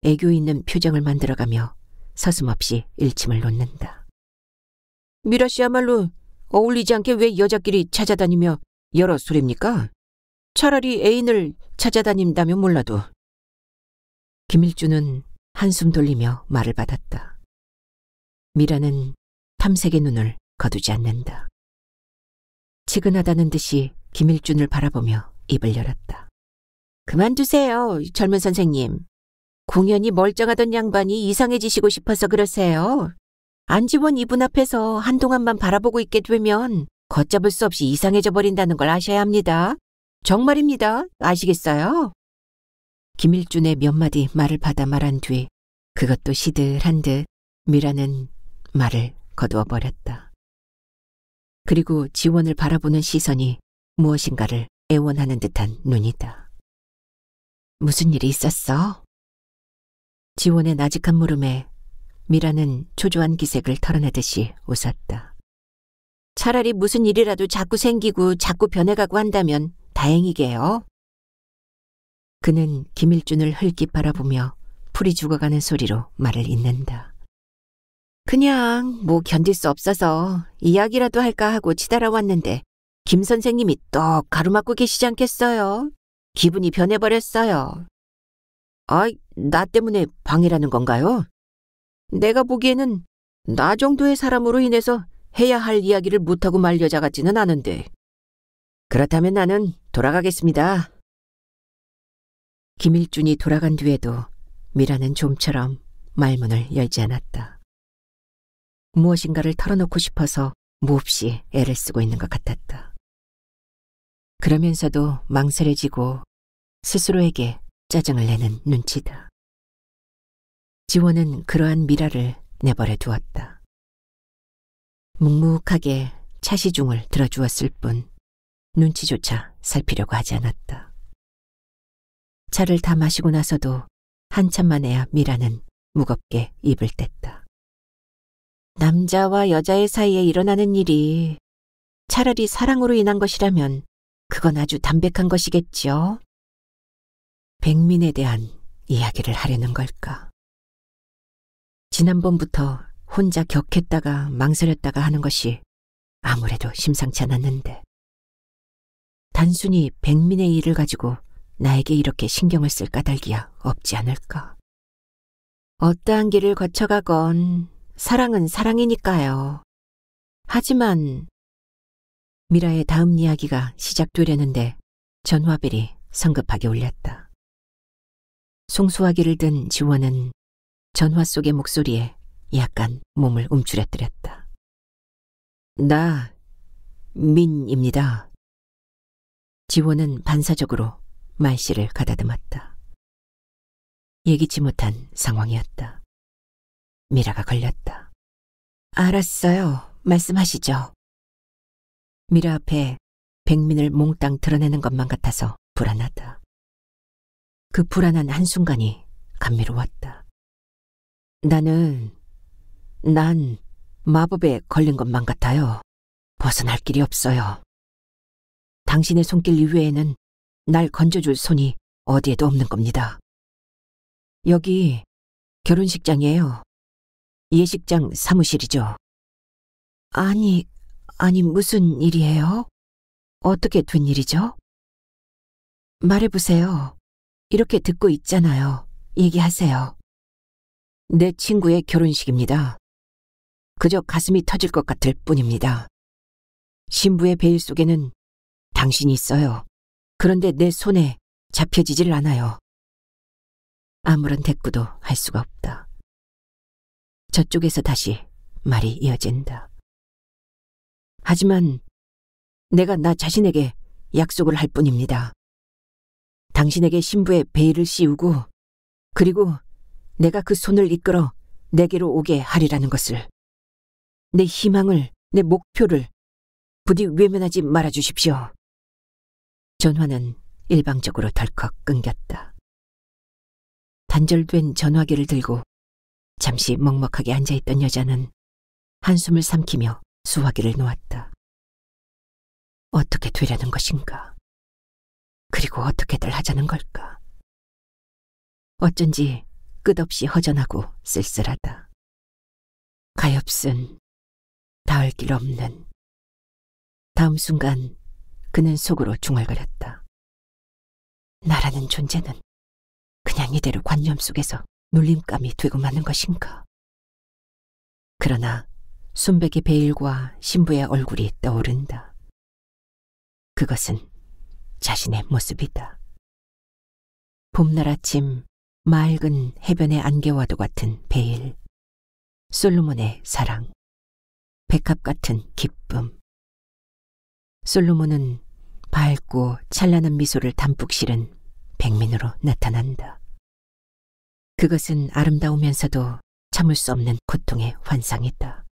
애교 있는 표정을 만들어가며 서슴없이 일침을 놓는다. 미라 씨야말로 어울리지 않게 왜 여자끼리 찾아다니며 여러 소리입니까? 차라리 애인을 찾아다닌다면 몰라도. 김일준은 한숨 돌리며 말을 받았다. 미라는 탐색의 눈을 거두지 않는다. 치근하다는 듯이 김일준을 바라보며 입을 열었다. 그만두세요, 젊은 선생님. 공연히 멀쩡하던 양반이 이상해지시고 싶어서 그러세요. 안지원 이분 앞에서 한동안만 바라보고 있게 되면 걷잡을 수 없이 이상해져 버린다는 걸 아셔야 합니다. 정말입니다. 아시겠어요? 김일준의 몇 마디 말을 받아 말한 뒤 그것도 시들한 듯 미라는 말을 거두어 버렸다. 그리고 지원을 바라보는 시선이 무엇인가를 애원하는 듯한 눈이다. 무슨 일이 있었어? 지원의 나직한 물음에 미라는 초조한 기색을 털어내듯이 웃었다. 차라리 무슨 일이라도 자꾸 생기고 자꾸 변해가고 한다면 다행이게요. 그는 김일준을 흘낏 바라보며 풀이 죽어가는 소리로 말을 잇는다. 그냥 뭐 견딜 수 없어서 이야기라도 할까 하고 치달아왔는데 김 선생님이 떡 가로막고 계시지 않겠어요? 기분이 변해버렸어요. 아이, 나 때문에 방해라는 건가요? 내가 보기에는 나 정도의 사람으로 인해서 해야 할 이야기를 못하고 말 여자 같지는 않은데. 그렇다면 나는 돌아가겠습니다. 김일준이 돌아간 뒤에도 미라는 좀처럼 말문을 열지 않았다. 무엇인가를 털어놓고 싶어서 몹시 애를 쓰고 있는 것 같았다. 그러면서도 망설여지고 스스로에게 짜증을 내는 눈치다. 지원은 그러한 미라를 내버려 두었다. 묵묵하게 차시중을 들어주었을 뿐 눈치조차 살피려고 하지 않았다. 차를 다 마시고 나서도 한참 만에야 미라는 무겁게 입을 뗐다. 남자와 여자의 사이에 일어나는 일이 차라리 사랑으로 인한 것이라면 그건 아주 담백한 것이겠지요. 백민에 대한 이야기를 하려는 걸까? 지난번부터 혼자 격했다가 망설였다가 하는 것이 아무래도 심상치 않았는데 단순히 백민의 일을 가지고 나에게 이렇게 신경을 쓸 까닭이야 없지 않을까? 어떠한 길을 거쳐가건 사랑은 사랑이니까요. 하지만 미라의 다음 이야기가 시작되려는데 전화벨이 성급하게 울렸다. 송수화기를 든 지원은 전화 속의 목소리에 약간 몸을 움츠러뜨렸다. 나 민입니다. 지원은 반사적으로 말씨를 가다듬었다. 예기치 못한 상황이었다. 미라가 걸렸다. 알았어요. 말씀하시죠. 미라 앞에 백민을 몽땅 드러내는 것만 같아서 불안하다. 그 불안한 한순간이 감미로웠다. 난 마법에 걸린 것만 같아요. 벗어날 길이 없어요. 당신의 손길 이외에는 날 건져줄 손이 어디에도 없는 겁니다. 여기 결혼식장이에요. 예식장 사무실이죠. 아니 무슨 일이에요? 어떻게 된 일이죠? 말해보세요. 이렇게 듣고 있잖아요. 얘기하세요. 내 친구의 결혼식입니다. 그저 가슴이 터질 것 같을 뿐입니다. 신부의 베일 속에는 당신이 있어요. 그런데 내 손에 잡혀지질 않아요. 아무런 대꾸도 할 수가 없다. 저쪽에서 다시 말이 이어진다. 하지만 내가 나 자신에게 약속을 할 뿐입니다. 당신에게 신부의 베일을 씌우고 그리고 내가 그 손을 이끌어 내게로 오게 하리라는 것을, 내 희망을, 내 목표를 부디 외면하지 말아주십시오. 전화는 일방적으로 덜컥 끊겼다. 단절된 전화기를 들고 잠시 먹먹하게 앉아있던 여자는 한숨을 삼키며 수화기를 놓았다. 어떻게 되려는 것인가? 그리고 어떻게들 하자는 걸까? 어쩐지 끝없이 허전하고 쓸쓸하다. 가엾은 닿을 길 없는. 다음 순간 그는 속으로 중얼거렸다. 나라는 존재는 그냥 이대로 관념 속에서 놀림감이 되고 마는 것인가? 그러나 순백의 베일과 신부의 얼굴이 떠오른다. 그것은 자신의 모습이다. 봄날 아침 맑은 해변의 안개와도 같은 베일, 솔로몬의 사랑, 백합 같은 기쁨. 솔로몬은 밝고 찬란한 미소를 담뿍 실은 백민으로 나타난다. 그것은 아름다우면서도 참을 수 없는 고통의 환상이다.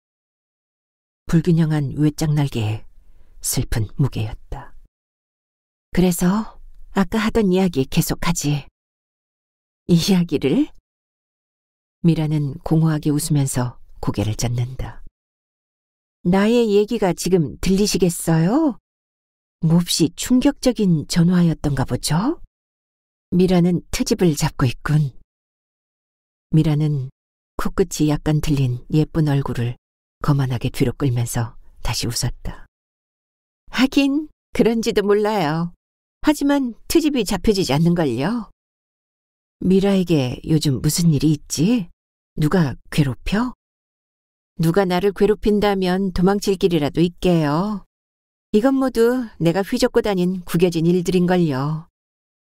불균형한 외짝 날개에 슬픈 무게였다. 그래서 아까 하던 이야기 계속하지. 이야기를? 미라는 공허하게 웃으면서 고개를 젓는다. 나의 얘기가 지금 들리시겠어요? 몹시 충격적인 전화였던가 보죠? 미라는 트집을 잡고 있군. 미라는 코끝이 약간 들린 예쁜 얼굴을 거만하게 뒤로 끌면서 다시 웃었다. 하긴 그런지도 몰라요. 하지만 트집이 잡혀지지 않는걸요. 미라에게 요즘 무슨 일이 있지? 누가 괴롭혀? 누가 나를 괴롭힌다면 도망칠 길이라도 있게요. 이건 모두 내가 휘젓고 다닌 구겨진 일들인걸요.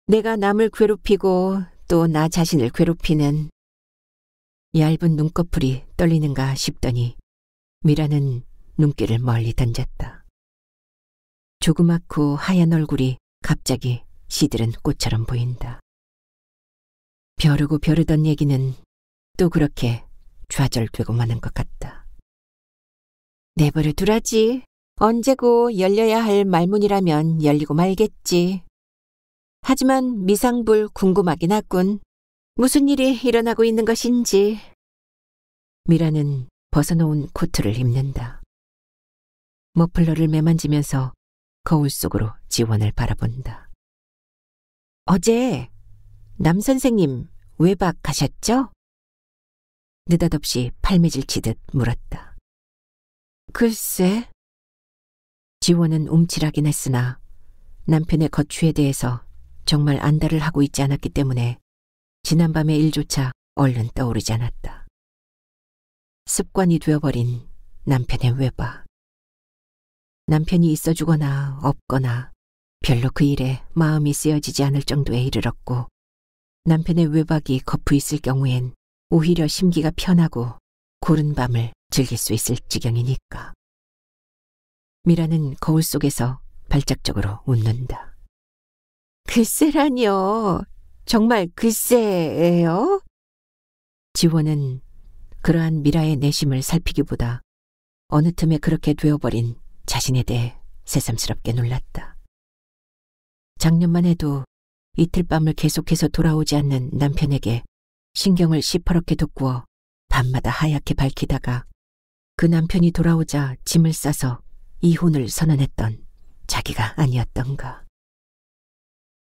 내가 남을 괴롭히고 또 나 자신을 괴롭히는. 얇은 눈꺼풀이 떨리는가 싶더니 미라는 눈길을 멀리 던졌다. 조그맣고 하얀 얼굴이 갑자기 시들은 꽃처럼 보인다. 벼르고 벼르던 얘기는 또 그렇게 좌절되고 마는 것 같다. 내버려 두라지. 언제고 열려야 할 말문이라면 열리고 말겠지. 하지만 미상불 궁금하긴 하군. 무슨 일이 일어나고 있는 것인지. 미라는 벗어놓은 코트를 입는다. 머플러를 매만지면서 거울 속으로 지원을 바라본다. 어제 남 선생님 외박 가셨죠? 느닷없이 팔매질 치듯 물었다. 글쎄. 지원은 움찔하긴 했으나 남편의 거취에 대해서 정말 안달을 하고 있지 않았기 때문에 지난밤의 일조차 얼른 떠오르지 않았다. 습관이 되어버린 남편의 외박. 남편이 있어주거나 없거나 별로 그 일에 마음이 쓰여지지 않을 정도에 이르렀고, 남편의 외박이 거푸 있을 경우엔 오히려 심기가 편하고 고른 밤을 즐길 수 있을 지경이니까. 미라는 거울 속에서 발작적으로 웃는다. 글쎄라니요. 정말 글쎄예요? 지원은 그러한 미라의 내심을 살피기보다 어느 틈에 그렇게 되어버린 자신에 대해 새삼스럽게 놀랐다. 작년만 해도 이틀 밤을 계속해서 돌아오지 않는 남편에게 신경을 시퍼렇게 돋구어 밤마다 하얗게 밝히다가 그 남편이 돌아오자 짐을 싸서 이혼을 선언했던 자기가 아니었던가.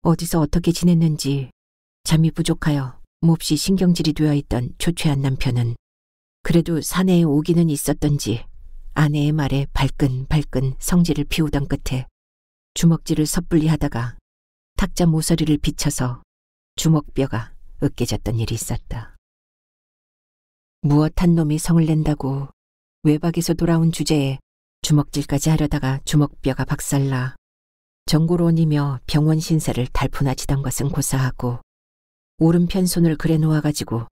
어디서 어떻게 지냈는지 잠이 부족하여 몹시 신경질이 되어 있던 초췌한 남편은 그래도 사내에 오기는 있었던지 아내의 말에 발끈발끈 성질을 피우던 끝에 주먹질을 섣불리 하다가 탁자 모서리를 비쳐서 주먹뼈가 으깨졌던 일이 있었다. 무엇 한 놈이 성을 낸다고 외박에서 돌아온 주제에 주먹질까지 하려다가 주먹뼈가 박살나 정고론이며 병원 신세를 달포나치던 것은 고사하고, 오른편 손을 그래 놓아가지고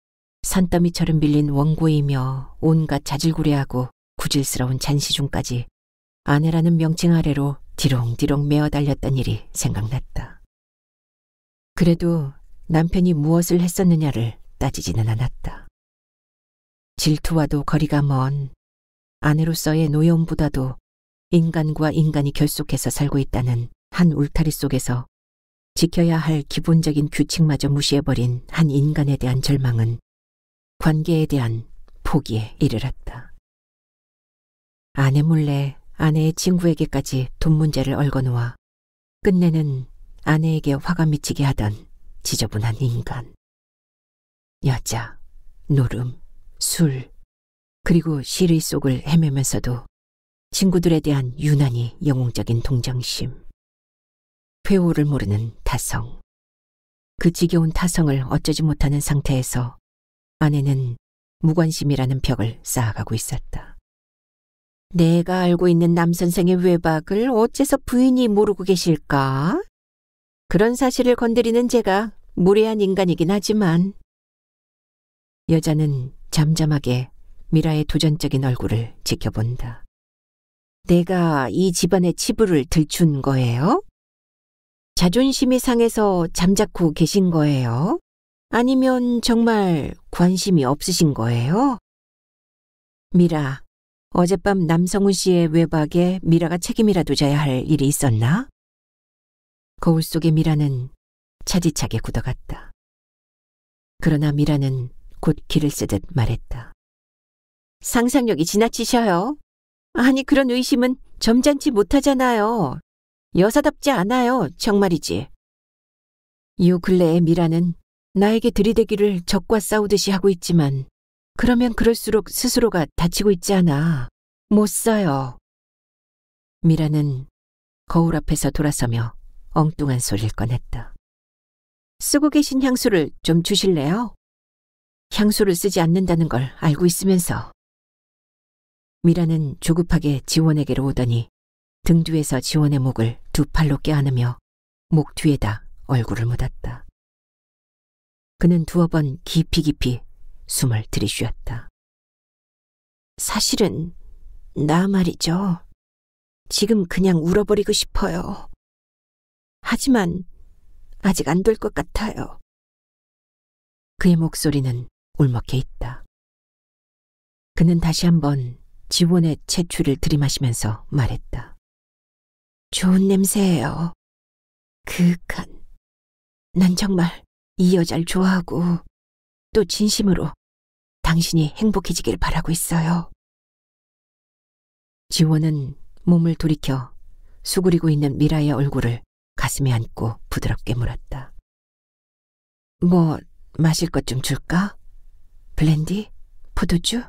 산더미처럼 밀린 원고이며 온갖 자질구레하고 구질스러운 잔시중까지 아내라는 명칭 아래로 디롱디롱 메어 달렸던 일이 생각났다. 그래도 남편이 무엇을 했었느냐를 따지지는 않았다. 질투와도 거리가 먼 아내로서의 노여움보다도 인간과 인간이 결속해서 살고 있다는 한 울타리 속에서 지켜야 할 기본적인 규칙마저 무시해버린 한 인간에 대한 절망은 관계에 대한 포기에 이르렀다. 아내 몰래 아내의 친구에게까지 돈 문제를 얽어놓아 끝내는 아내에게 화가 미치게 하던 지저분한 인간. 여자, 노름, 술, 그리고 시의 속을 헤매면서도 친구들에 대한 유난히 영웅적인 동정심. 회오를 모르는 타성. 그 지겨운 타성을 어쩌지 못하는 상태에서 아내는 무관심이라는 벽을 쌓아가고 있었다. 내가 알고 있는 남 선생의 외박을 어째서 부인이 모르고 계실까? 그런 사실을 건드리는 제가 무례한 인간이긴 하지만. 여자는 잠잠하게 미라의 도전적인 얼굴을 지켜본다. 내가 이 집안의 치부를 들춘 거예요? 자존심이 상해서 잠자코 계신 거예요? 아니면 정말 관심이 없으신 거예요? 미라, 어젯밤 남성훈 씨의 외박에 미라가 책임이라도 져야 할 일이 있었나? 거울 속의 미라는 차디차게 굳어갔다. 그러나 미라는 곧 기를 쓰듯 말했다. 상상력이 지나치셔요. 아니, 그런 의심은 점잖지 못하잖아요. 여사답지 않아요, 정말이지. 요 근래에 미라는 나에게 들이대기를 적과 싸우듯이 하고 있지만 그러면 그럴수록 스스로가 다치고 있지 않아. 못 써요. 미라는 거울 앞에서 돌아서며 엉뚱한 소리를 꺼냈다. 쓰고 계신 향수를 좀 주실래요? 향수를 쓰지 않는다는 걸 알고 있으면서. 미라는 조급하게 지원에게로 오더니 등 뒤에서 지원의 목을 두 팔로 껴안으며 목 뒤에다 얼굴을 묻었다. 그는 두어 번 깊이 숨을 들이쉬었다. 사실은 나 말이죠. 지금 그냥 울어버리고 싶어요. 하지만 아직 안 될 것 같아요. 그의 목소리는 울먹해 있다. 그는 다시 한번 지원의 채취를 들이마시면서 말했다. 좋은 냄새예요. 그윽한. 난 정말 이 여자를 좋아하고 또 진심으로 당신이 행복해지길 바라고 있어요. 지원은 몸을 돌이켜 수그리고 있는 미라의 얼굴을 가슴에 안고 부드럽게 물었다. 뭐 마실 것 좀 줄까? 블렌디? 포도주?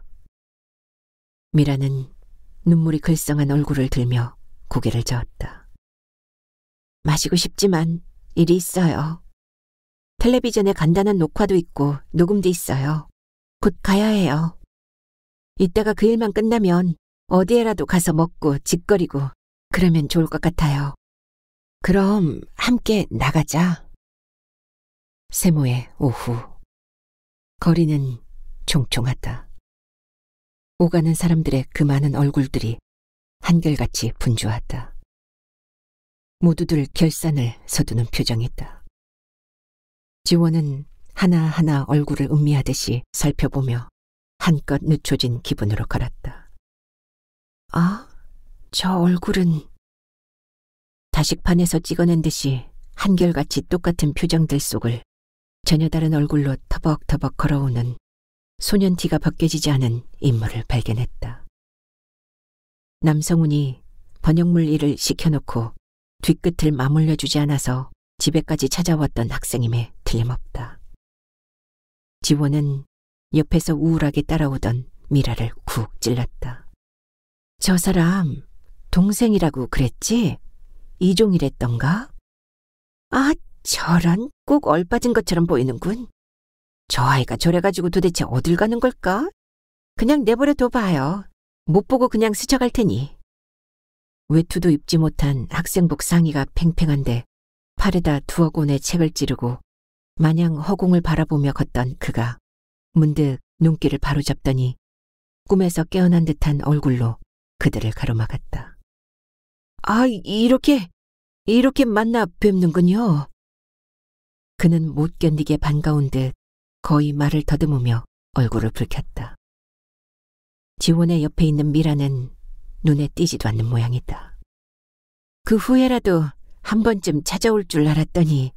미라는 눈물이 글썽한 얼굴을 들며 고개를 저었다. 마시고 싶지만 일이 있어요. 텔레비전에 간단한 녹화도 있고 녹음도 있어요. 곧 가야 해요. 이따가 그 일만 끝나면 어디에라도 가서 먹고 짓거리고 그러면 좋을 것 같아요. 그럼 함께 나가자. 세모의 오후. 거리는 총총하다. 오가는 사람들의 그 많은 얼굴들이 한결같이 분주하다. 모두들 결산을 서두는 표정이다. 지원은 하나하나 얼굴을 음미하듯이 살펴보며 한껏 늦춰진 기분으로 걸었다. 아, 저 얼굴은... 다식판에서 찍어낸 듯이 한결같이 똑같은 표정들 속을 전혀 다른 얼굴로 터벅터벅 걸어오는 소년 티가 벗겨지지 않은 인물을 발견했다. 남성훈이 번역물 일을 시켜놓고 뒤끝을 맞물려주지 않아서 집에까지 찾아왔던 학생임에 틀림없다. 지원은 옆에서 우울하게 따라오던 미라를 쿡 찔렀다. 저 사람 동생이라고 그랬지? 이종이랬던가? 아, 저런 꼭 얼빠진 것처럼 보이는군. 저 아이가 저래가지고 도대체 어딜 가는 걸까? 그냥 내버려 둬봐요. 못 보고 그냥 스쳐갈 테니. 외투도 입지 못한 학생복 상의가 팽팽한데 팔에다 두어 권의 책을 찌르고 마냥 허공을 바라보며 걷던 그가 문득 눈길을 바로잡더니 꿈에서 깨어난 듯한 얼굴로 그들을 가로막았다. 아, 이렇게 만나 뵙는군요. 그는 못 견디게 반가운 듯 거의 말을 더듬으며 얼굴을 붉혔다. 지원의 옆에 있는 미라는 눈에 띄지도 않는 모양이다. 그 후에라도 한 번쯤 찾아올 줄 알았더니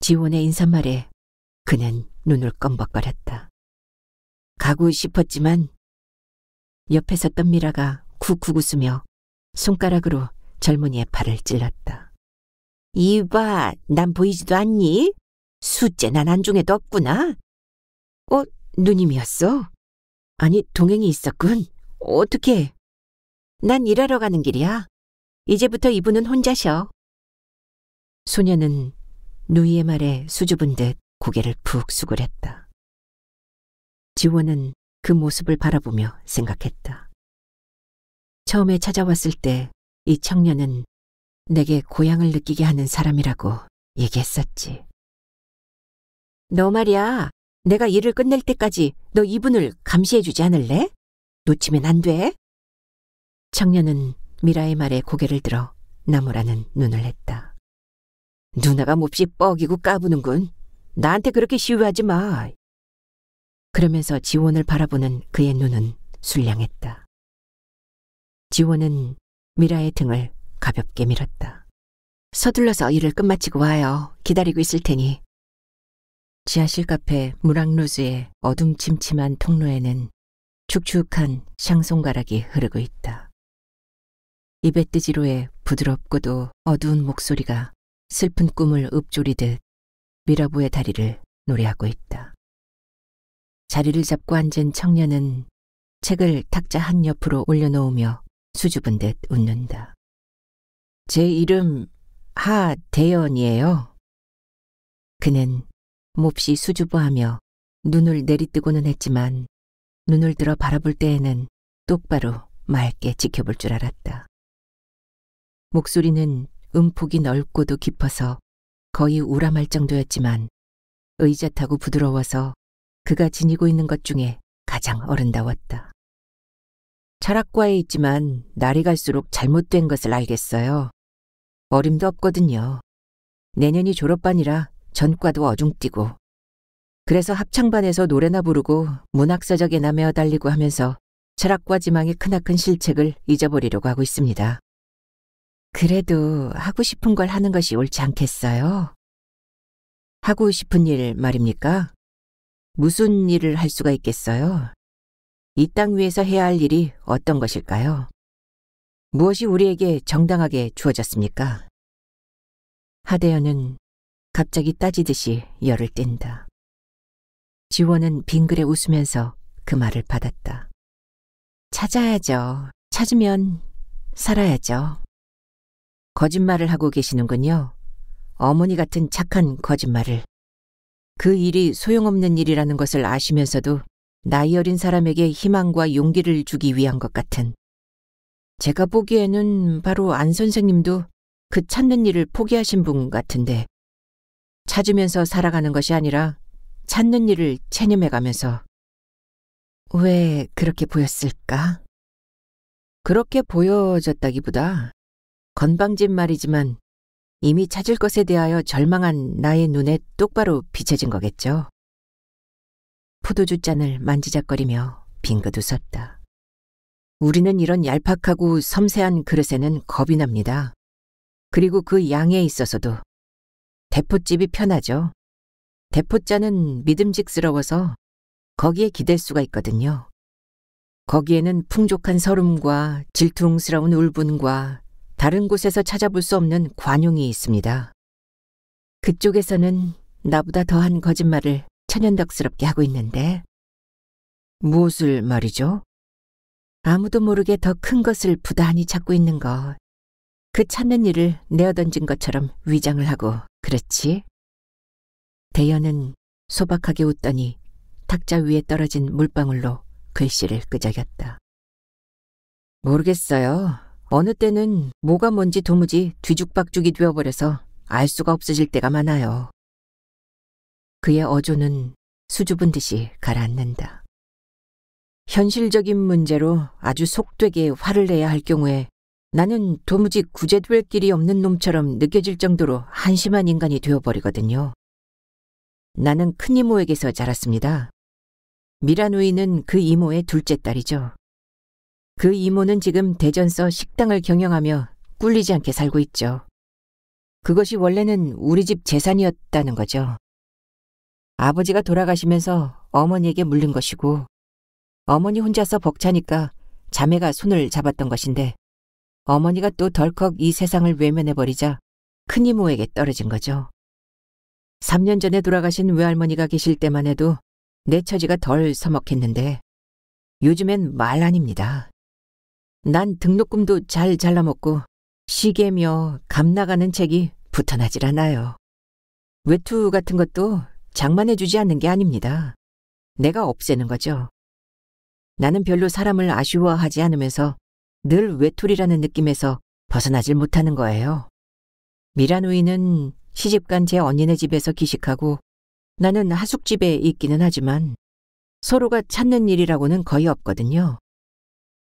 지원의 인사말에 그는 눈을 껌벅거렸다. 가고 싶었지만 옆에 섰던 미라가 쿡쿡 웃으며 손가락으로 젊은이의 팔을 찔렀다. 이봐, 난 보이지도 않니? 숫째 난 안중에도 없구나. 누님이었어? 아니, 동행이 있었군. 어떻게? 난 일하러 가는 길이야. 이제부터 이분은 혼자셔. 소녀는 누이의 말에 수줍은 듯 고개를 푹 수그렸다. 지원은 그 모습을 바라보며 생각했다. 처음에 찾아왔을 때 이 청년은 내게 고향을 느끼게 하는 사람이라고 얘기했었지. 너 말이야, 내가 일을 끝낼 때까지 너 이분을 감시해주지 않을래? 놓치면 안 돼. 청년은 미라의 말에 고개를 들어 나무라는 눈을 했다. 누나가 몹시 뻐기고 까부는군. 나한테 그렇게 시위하지 마. 그러면서 지원을 바라보는 그의 눈은 술량했다. 지원은 미라의 등을 가볍게 밀었다. 서둘러서 일을 끝마치고 와요. 기다리고 있을 테니. 지하실 카페 무랑로즈의 어둠침침한 통로에는 축축한 샹송가락이 흐르고 있다. 이베뜨지로의 부드럽고도 어두운 목소리가 슬픈 꿈을 읊조리듯 미라부의 다리를 노래하고 있다. 자리를 잡고 앉은 청년은 책을 탁자 한 옆으로 올려놓으며 수줍은 듯 웃는다. 제 이름 하대연이에요. 그는 몹시 수줍어하며 눈을 내리뜨고는 했지만 눈을 들어 바라볼 때에는 똑바로 맑게 지켜볼 줄 알았다. 목소리는 음폭이 넓고도 깊어서 거의 우람할 정도였지만 의젓하고 부드러워서 그가 지니고 있는 것 중에 가장 어른다웠다. 철학과에 있지만 날이 갈수록 잘못된 것을 알겠어요. 어림도 없거든요. 내년이 졸업반이라 전과도 어중뛰고 그래서 합창반에서 노래나 부르고 문학서적에나 매어달리고 하면서 철학과 지망의 크나큰 실책을 잊어버리려고 하고 있습니다. 그래도 하고 싶은 걸 하는 것이 옳지 않겠어요? 하고 싶은 일 말입니까? 무슨 일을 할 수가 있겠어요? 이 땅 위에서 해야 할 일이 어떤 것일까요? 무엇이 우리에게 정당하게 주어졌습니까? 하대현은 갑자기 따지듯이 열을 뗀다. 지원은 빙그레 웃으면서 그 말을 받았다. 찾아야죠. 찾으면 살아야죠. 거짓말을 하고 계시는군요. 어머니 같은 착한 거짓말을 그 일이 소용없는 일이라는 것을 아시면서도 나이 어린 사람에게 희망과 용기를 주기 위한 것 같은, 제가 보기에는 바로 안 선생님도 그 찾는 일을 포기하신 분 같은데, 찾으면서 살아가는 것이 아니라 찾는 일을 체념해가면서. 왜 그렇게 보였을까? 그렇게 보여졌다기보다 건방진 말이지만 이미 찾을 것에 대하여 절망한 나의 눈에 똑바로 비춰진 거겠죠. 포도주 잔을 만지작거리며 빙긋 웃었다. 우리는 이런 얄팍하고 섬세한 그릇에는 겁이 납니다. 그리고 그 양에 있어서도 대포집이 편하죠. 대포잔은 믿음직스러워서 거기에 기댈 수가 있거든요. 거기에는 풍족한 서름과 질퉁스러운 울분과 다른 곳에서 찾아볼 수 없는 관용이 있습니다. 그쪽에서는 나보다 더한 거짓말을 천연덕스럽게 하고 있는데. 무엇을 말이죠? 아무도 모르게 더 큰 것을 부단히 찾고 있는 것. 그 찾는 일을 내어던진 것처럼 위장을 하고, 그렇지? 대연은 소박하게 웃더니 탁자 위에 떨어진 물방울로 글씨를 끄적였다. 모르겠어요. 어느 때는 뭐가 뭔지 도무지 뒤죽박죽이 되어버려서 알 수가 없어질 때가 많아요. 그의 어조는 수줍은 듯이 가라앉는다. 현실적인 문제로 아주 속되게 화를 내야 할 경우에 나는 도무지 구제될 길이 없는 놈처럼 느껴질 정도로 한심한 인간이 되어버리거든요. 나는 큰 이모에게서 자랐습니다. 미라누이는 그 이모의 둘째 딸이죠. 그 이모는 지금 대전서 식당을 경영하며 꿀리지 않게 살고 있죠. 그것이 원래는 우리 집 재산이었다는 거죠. 아버지가 돌아가시면서 어머니에게 물린 것이고, 어머니 혼자서 벅차니까 자매가 손을 잡았던 것인데, 어머니가 또 덜컥 이 세상을 외면해버리자 큰 이모에게 떨어진 거죠. 3년 전에 돌아가신 외할머니가 계실 때만 해도 내 처지가 덜 서먹했는데 요즘엔 말 아닙니다. 난 등록금도 잘 잘라먹고 시계며 값 나가는 책이 붙어나질 않아요. 외투 같은 것도 장만해주지 않는 게 아닙니다. 내가 없애는 거죠. 나는 별로 사람을 아쉬워하지 않으면서 늘 외톨이라는 느낌에서 벗어나질 못하는 거예요. 미라누이는 시집간 제 언니네 집에서 기식하고 나는 하숙집에 있기는 하지만 서로가 찾는 일이라고는 거의 없거든요.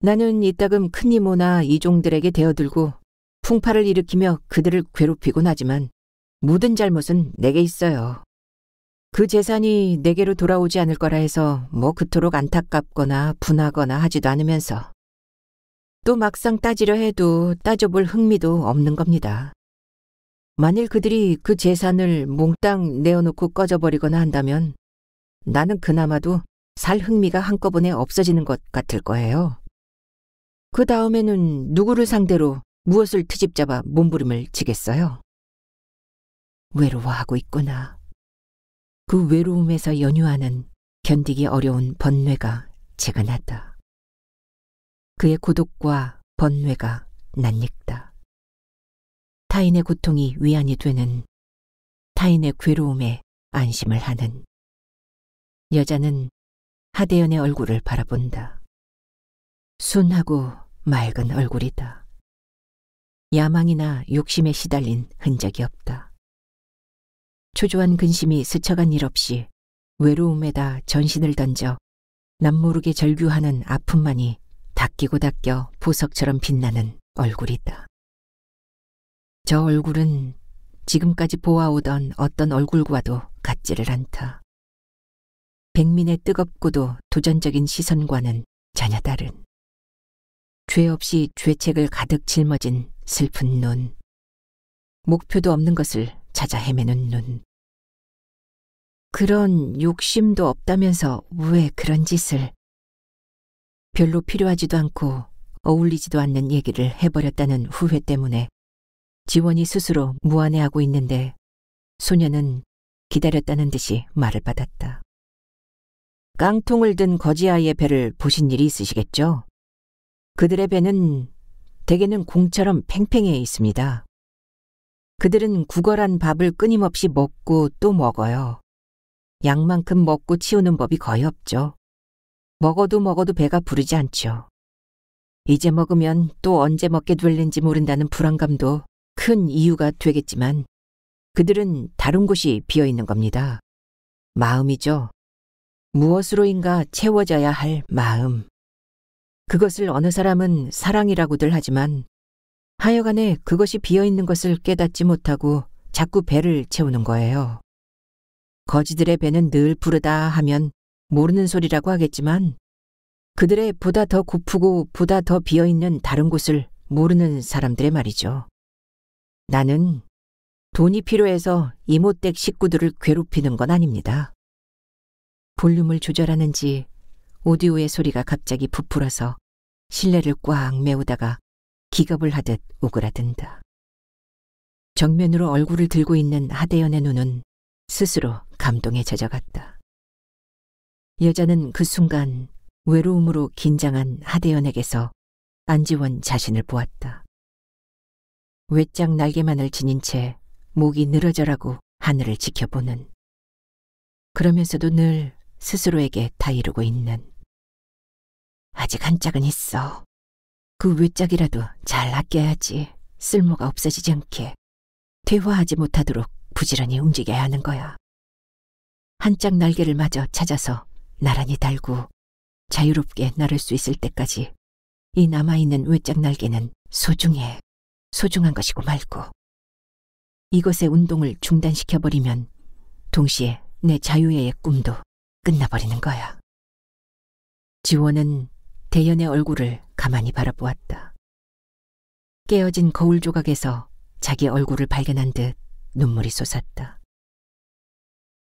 나는 이따금 큰 이모나 이종들에게 대어들고 풍파를 일으키며 그들을 괴롭히곤 하지만 모든 잘못은 내게 있어요. 그 재산이 내게로 돌아오지 않을 거라 해서 뭐 그토록 안타깝거나 분하거나 하지도 않으면서 또 막상 따지려 해도 따져볼 흥미도 없는 겁니다. 만일 그들이 그 재산을 몽땅 내어놓고 꺼져버리거나 한다면 나는 그나마도 살 흥미가 한꺼번에 없어지는 것 같을 거예요. 그 다음에는 누구를 상대로 무엇을 트집잡아 몸부림을 치겠어요? 외로워하고 있구나. 그 외로움에서 연유하는 견디기 어려운 번뇌가 재근하다. 그의 고독과 번뇌가 낯익다. 타인의 고통이 위안이 되는, 타인의 괴로움에 안심을 하는. 여자는 하대연의 얼굴을 바라본다. 순하고 맑은 얼굴이다. 야망이나 욕심에 시달린 흔적이 없다. 초조한 근심이 스쳐간 일 없이 외로움에다 전신을 던져 남모르게 절규하는 아픔만이 닦이고 닦여 보석처럼 빛나는 얼굴이다. 저 얼굴은 지금까지 보아오던 어떤 얼굴과도 같지를 않다. 백민의 뜨겁고도 도전적인 시선과는 전혀 다른, 죄 없이 죄책을 가득 짊어진 슬픈 눈, 목표도 없는 것을 찾아 헤매는 눈. 그런 욕심도 없다면서 왜 그런 짓을, 별로 필요하지도 않고 어울리지도 않는 얘기를 해버렸다는 후회 때문에 지원이 스스로 무안해하고 있는데 소녀는 기다렸다는 듯이 말을 받았다. 깡통을 든 거지아이의 배를 보신 일이 있으시겠죠? 그들의 배는 대개는 공처럼 팽팽해 있습니다. 그들은 구걸한 밥을 끊임없이 먹고 또 먹어요. 양만큼 먹고 치우는 법이 거의 없죠. 먹어도 배가 부르지 않죠. 이제 먹으면 또 언제 먹게 될는지 모른다는 불안감도 큰 이유가 되겠지만 그들은 다른 곳이 비어있는 겁니다. 마음이죠. 무엇으로인가 채워져야 할 마음. 그것을 어느 사람은 사랑이라고들 하지만 하여간에 그것이 비어있는 것을 깨닫지 못하고 자꾸 배를 채우는 거예요. 거지들의 배는 늘 부르다 하면 모르는 소리라고 하겠지만 그들의 보다 더 고프고 보다 더 비어있는 다른 곳을 모르는 사람들의 말이죠. 나는 돈이 필요해서 이모댁 식구들을 괴롭히는 건 아닙니다. 볼륨을 조절하는지 오디오의 소리가 갑자기 부풀어서 실내를 꽉 메우다가 기겁을 하듯 오그라든다. 정면으로 얼굴을 들고 있는 하대연의 눈은 스스로 감동에 젖어갔다. 여자는 그 순간 외로움으로 긴장한 하대연에게서 안지원 자신을 보았다. 외짝 날개만을 지닌 채 목이 늘어져라고 하늘을 지켜보는, 그러면서도 늘 스스로에게 다 이루고 있는, 아직 한 짝은 있어. 그 외짝이라도 잘 아껴야지. 쓸모가 없어지지 않게. 퇴화하지 못하도록 부지런히 움직여야 하는 거야. 한 짝 날개를 마저 찾아서 나란히 달고 자유롭게 날을 수 있을 때까지 이 남아있는 외짝 날개는 소중해. 소중한 것이고 말고. 이것의 운동을 중단시켜버리면 동시에 내 자유의 꿈도 끝나버리는 거야. 지원은 대연의 얼굴을 가만히 바라보았다. 깨어진 거울 조각에서 자기 얼굴을 발견한 듯 눈물이 솟았다.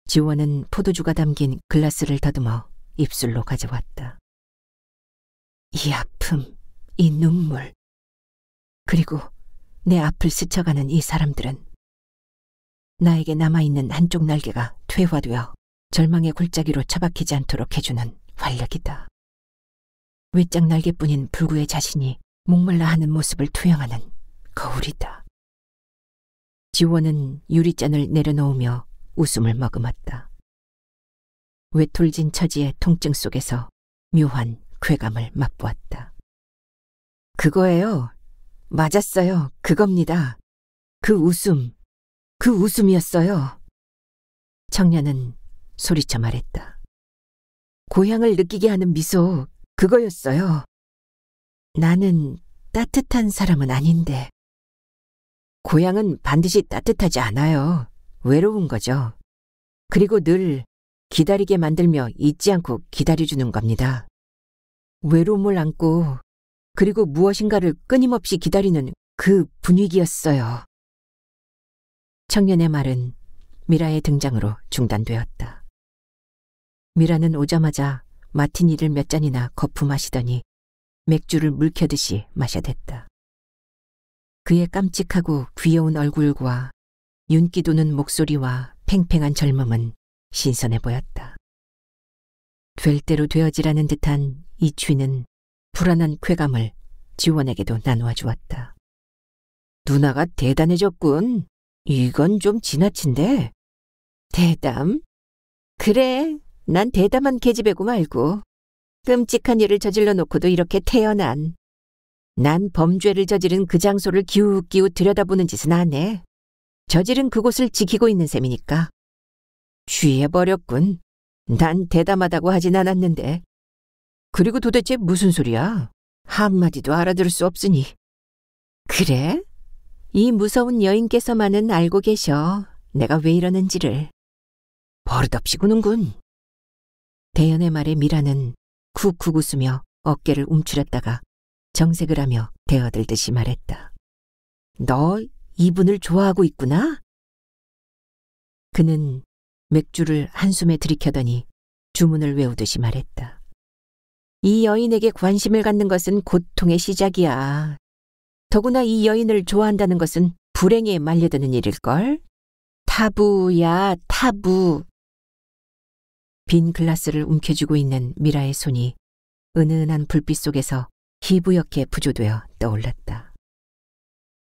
지원은 포도주가 담긴 글라스를 더듬어 입술로 가져왔다. 이 아픔, 이 눈물, 그리고 내 앞을 스쳐가는 이 사람들은 나에게 남아있는 한쪽 날개가 퇴화되어 절망의 골짜기로 처박히지 않도록 해주는 활력이다. 외짝 날개뿐인 불구의 자신이 목말라 하는 모습을 투영하는 거울이다. 지원은 유리잔을 내려놓으며 웃음을 머금었다. 외톨진 처지의 통증 속에서 묘한 쾌감을 맛보았다. 그거예요. 맞았어요. 그겁니다. 그 웃음이었어요. 청년은 소리쳐 말했다. 고향을 느끼게 하는 미소, 그거였어요. 나는 따뜻한 사람은 아닌데. 고향은 반드시 따뜻하지 않아요. 외로운 거죠. 그리고 늘 기다리게 만들며 잊지 않고 기다려주는 겁니다. 외로움을 안고 그리고 무엇인가를 끊임없이 기다리는 그 분위기였어요. 청년의 말은 미라의 등장으로 중단되었다. 미라는 오자마자 마티니를 몇 잔이나 거푸 마시더니 맥주를 물켜듯이 마셔댔다. 그의 깜찍하고 귀여운 얼굴과 윤기 도는 목소리와 팽팽한 젊음은 신선해 보였다. 될 대로 되어지라는 듯한 이 취는 불안한 쾌감을 지원에게도 나누어 주었다. 누나가 대단해졌군. 이건 좀 지나친데. 대담? 그래, 난 대담한 계집애고 말고. 끔찍한 일을 저질러 놓고도 이렇게 태어난. 난 범죄를 저지른 그 장소를 기웃기웃 들여다보는 짓은 안 해. 저지른 그곳을 지키고 있는 셈이니까. 취해버렸군. 난 대담하다고 하진 않았는데. 그리고 도대체 무슨 소리야? 한마디도 알아들을 수 없으니. 그래? 이 무서운 여인께서만은 알고 계셔. 내가 왜 이러는지를. 버릇없이 구는군. 대연의 말에 미라는 쿡쿡 웃으며 어깨를 움츠렸다가 정색을 하며 대어들듯이 말했다. 너 이분을 좋아하고 있구나? 그는 맥주를 한숨에 들이켜더니 주문을 외우듯이 말했다. 이 여인에게 관심을 갖는 것은 고통의 시작이야. 더구나 이 여인을 좋아한다는 것은 불행에 말려드는 일일걸? 타부야, 타부. 빈 글라스를 움켜쥐고 있는 미라의 손이 은은한 불빛 속에서 희부옇게 부조되어 떠올랐다.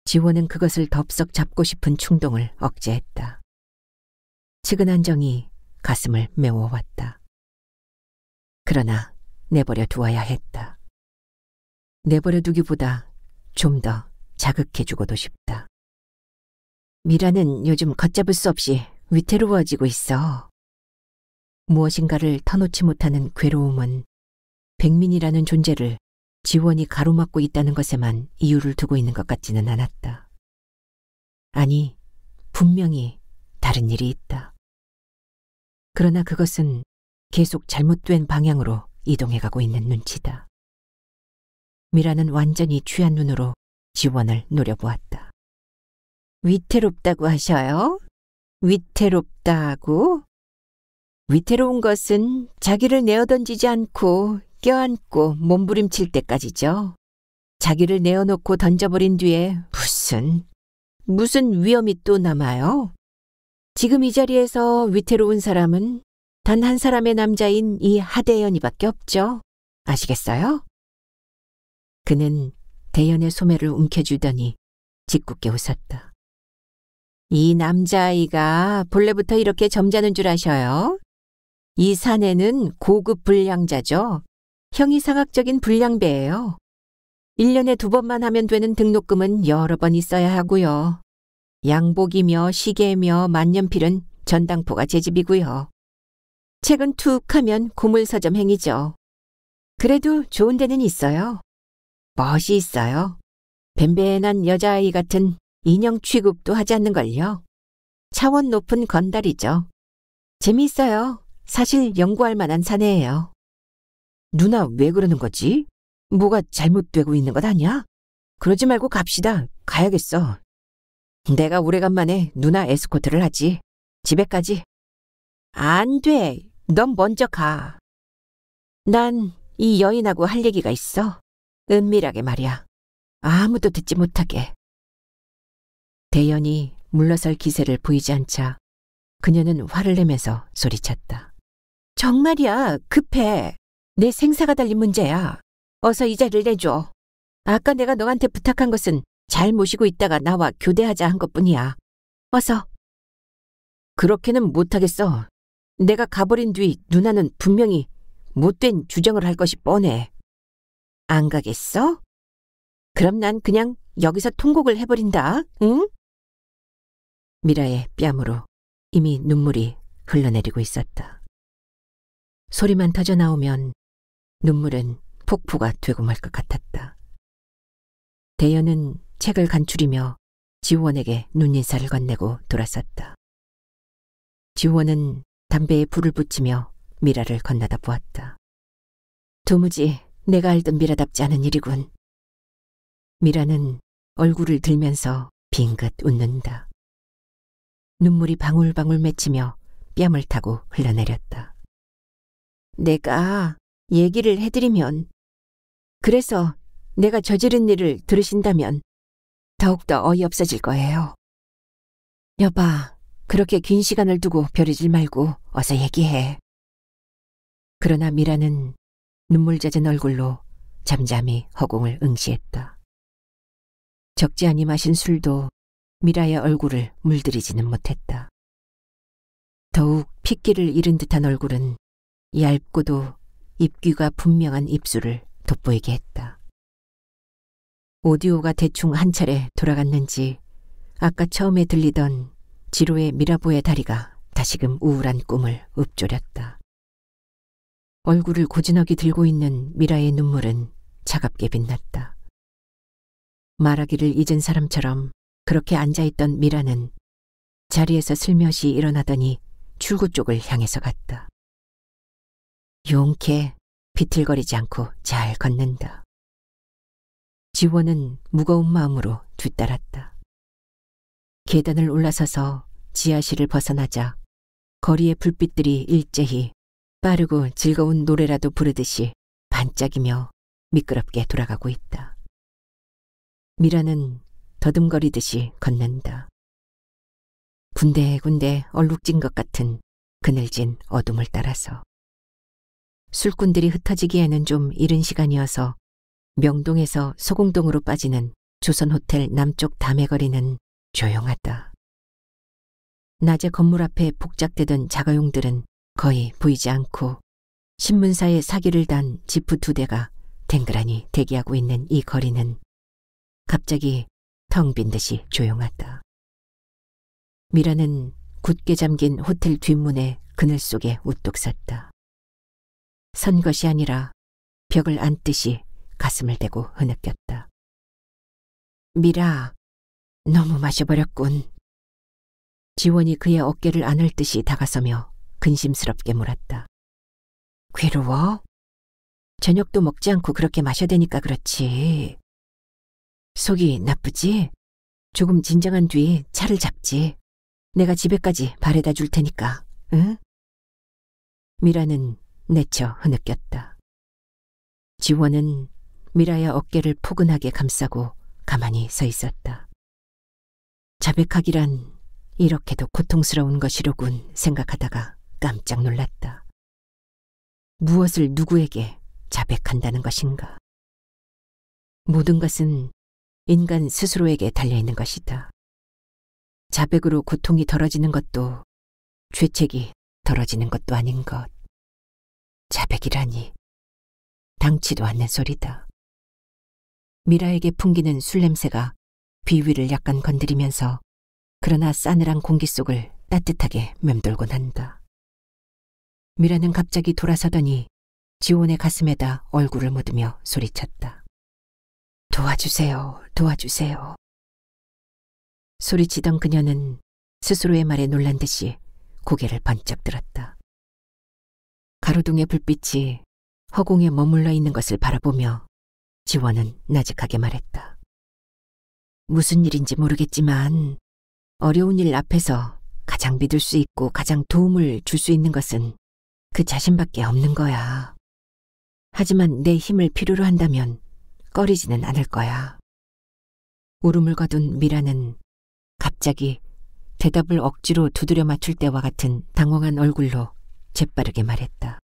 지원은 그것을 덥석 잡고 싶은 충동을 억제했다. 측은한 정이 가슴을 메워왔다. 그러나 내버려 두어야 했다. 내버려 두기보다 좀 더 자극해주고도 싶다. 미라는 요즘 걷잡을 수 없이 위태로워지고 있어. 무엇인가를 터놓지 못하는 괴로움은 백민이라는 존재를 지원이 가로막고 있다는 것에만 이유를 두고 있는 것 같지는 않았다. 아니, 분명히 다른 일이 있다. 그러나 그것은 계속 잘못된 방향으로 이동해가고 있는 눈치다. 미라는 완전히 취한 눈으로 지원을 노려보았다. 위태롭다고 하셔요? 위태롭다고? 위태로운 것은 자기를 내어던지지 않고 껴안고 몸부림칠 때까지죠. 자기를 내어놓고 던져버린 뒤에 무슨 위험이 또 남아요? 지금 이 자리에서 위태로운 사람은 단 한 사람의 남자인 이 하대연이밖에 없죠. 아시겠어요? 그는 대연의 소매를 움켜쥐더니 짓궂게 웃었다. 이 남자아이가 본래부터 이렇게 점잖은 줄 아셔요? 이 사내는 고급 불량자죠. 형이상학적인 불량배예요. 1년에 2번만 하면 되는 등록금은 여러 번 있어야 하고요. 양복이며 시계며 만년필은 전당포가 제 집이고요. 책은 툭 하면 고물서점 행이죠. 그래도 좋은 데는 있어요. 멋이 있어요. 뱀뱀한 여자아이 같은 인형 취급도 하지 않는걸요. 차원 높은 건달이죠. 재미있어요. 사실 연구할 만한 사내예요. 누나 왜 그러는 거지? 뭐가 잘못되고 있는 것 아니야? 그러지 말고 갑시다. 가야겠어. 내가 오래간만에 누나 에스코트를 하지. 집에까지. 안 돼. 넌 먼저 가. 난 이 여인하고 할 얘기가 있어. 은밀하게 말이야. 아무도 듣지 못하게. 대연이 물러설 기세를 보이지 않자 그녀는 화를 내면서 소리쳤다. 정말이야. 급해. 내 생사가 달린 문제야. 어서 이 자리를 내줘. 아까 내가 너한테 부탁한 것은 잘 모시고 있다가 나와 교대하자 한 것뿐이야. 어서. 그렇게는 못하겠어. 내가 가버린 뒤 누나는 분명히 못된 주정을 할 것이 뻔해. 안 가겠어? 그럼 난 그냥 여기서 통곡을 해버린다. 응? 미라의 뺨으로 이미 눈물이 흘러내리고 있었다. 소리만 터져 나오면 눈물은 폭포가 되고 말 것 같았다. 대연은 책을 간추리며 지원에게 눈인사를 건네고 돌아섰다. 지원은 담배에 불을 붙이며 미라를 건너다 보았다. 도무지 내가 알던 미라답지 않은 일이군. 미라는 얼굴을 들면서 빙긋 웃는다. 눈물이 방울방울 맺히며 뺨을 타고 흘러내렸다. 내가 얘기를 해드리면, 그래서 내가 저지른 일을 들으신다면 더욱더 어이없어질 거예요. 여봐, 그렇게 긴 시간을 두고 벼르질 말고 어서 얘기해. 그러나 미라는 눈물 젖은 얼굴로 잠잠히 허공을 응시했다. 적지 않이 마신 술도 미라의 얼굴을 물들이지는 못했다. 더욱 핏기를 잃은 듯한 얼굴은 얇고도 입귀가 분명한 입술을 돋보이게 했다. 오디오가 대충 한 차례 돌아갔는지 아까 처음에 들리던 지로의 미라보의 다리가 다시금 우울한 꿈을 읊조렸다. 얼굴을 고즈넉이 들고 있는 미라의 눈물은 차갑게 빛났다. 말하기를 잊은 사람처럼 그렇게 앉아있던 미라는 자리에서 슬며시 일어나더니 출구 쪽을 향해서 갔다. 용케 비틀거리지 않고 잘 걷는다. 지원은 무거운 마음으로 뒤따랐다. 계단을 올라서서 지하실을 벗어나자 거리의 불빛들이 일제히 빠르고 즐거운 노래라도 부르듯이 반짝이며 미끄럽게 돌아가고 있다. 미라는 더듬거리듯이 걷는다. 군데군데 얼룩진 것 같은 그늘진 어둠을 따라서. 술꾼들이 흩어지기에는 좀 이른 시간이어서 명동에서 소공동으로 빠지는 조선호텔 남쪽 담에거리는 조용하다. 낮에 건물 앞에 복작되던 자가용들은 거의 보이지 않고 신문사에 사기를 단 지프 2대가 댕그라니 대기하고 있는 이 거리는 갑자기 텅 빈 듯이 조용하다. 미라는 굳게 잠긴 호텔 뒷문의 그늘 속에 우뚝 섰다. 선 것이 아니라 벽을 안듯이 가슴을 대고 흐느꼈다. 미라, 너무 마셔버렸군. 지원이 그의 어깨를 안을 듯이 다가서며 근심스럽게 물었다. 괴로워? 저녁도 먹지 않고 그렇게 마셔대니까 그렇지. 속이 나쁘지? 조금 진정한 뒤 차를 잡지. 내가 집에까지 바래다 줄 테니까, 응? 미라는 내쳐 흐느꼈다. 지원은 미라의 어깨를 포근하게 감싸고 가만히 서 있었다. 자백하기란 이렇게도 고통스러운 것이로군 생각하다가 깜짝 놀랐다. 무엇을 누구에게 자백한다는 것인가? 모든 것은 인간 스스로에게 달려있는 것이다. 자백으로 고통이 덜어지는 것도 죄책이 덜어지는 것도 아닌 것. 자백이라니 당치도 않는 소리다. 미라에게 풍기는 술 냄새가 비위를 약간 건드리면서 그러나 싸늘한 공기 속을 따뜻하게 맴돌곤 한다. 미라는 갑자기 돌아서더니 지원의 가슴에다 얼굴을 묻으며 소리쳤다. 도와주세요, 도와주세요. 소리치던 그녀는 스스로의 말에 놀란 듯이 고개를 번쩍 들었다. 가로등의 불빛이 허공에 머물러 있는 것을 바라보며 지원은 나직하게 말했다. 무슨 일인지 모르겠지만 어려운 일 앞에서 가장 믿을 수 있고 가장 도움을 줄 수 있는 것은 그 자신밖에 없는 거야. 하지만 내 힘을 필요로 한다면 꺼리지는 않을 거야. 울음을 거둔 미라는 갑자기 대답을 억지로 두드려 맞출 때와 같은 당황한 얼굴로 재빠르게 말했다.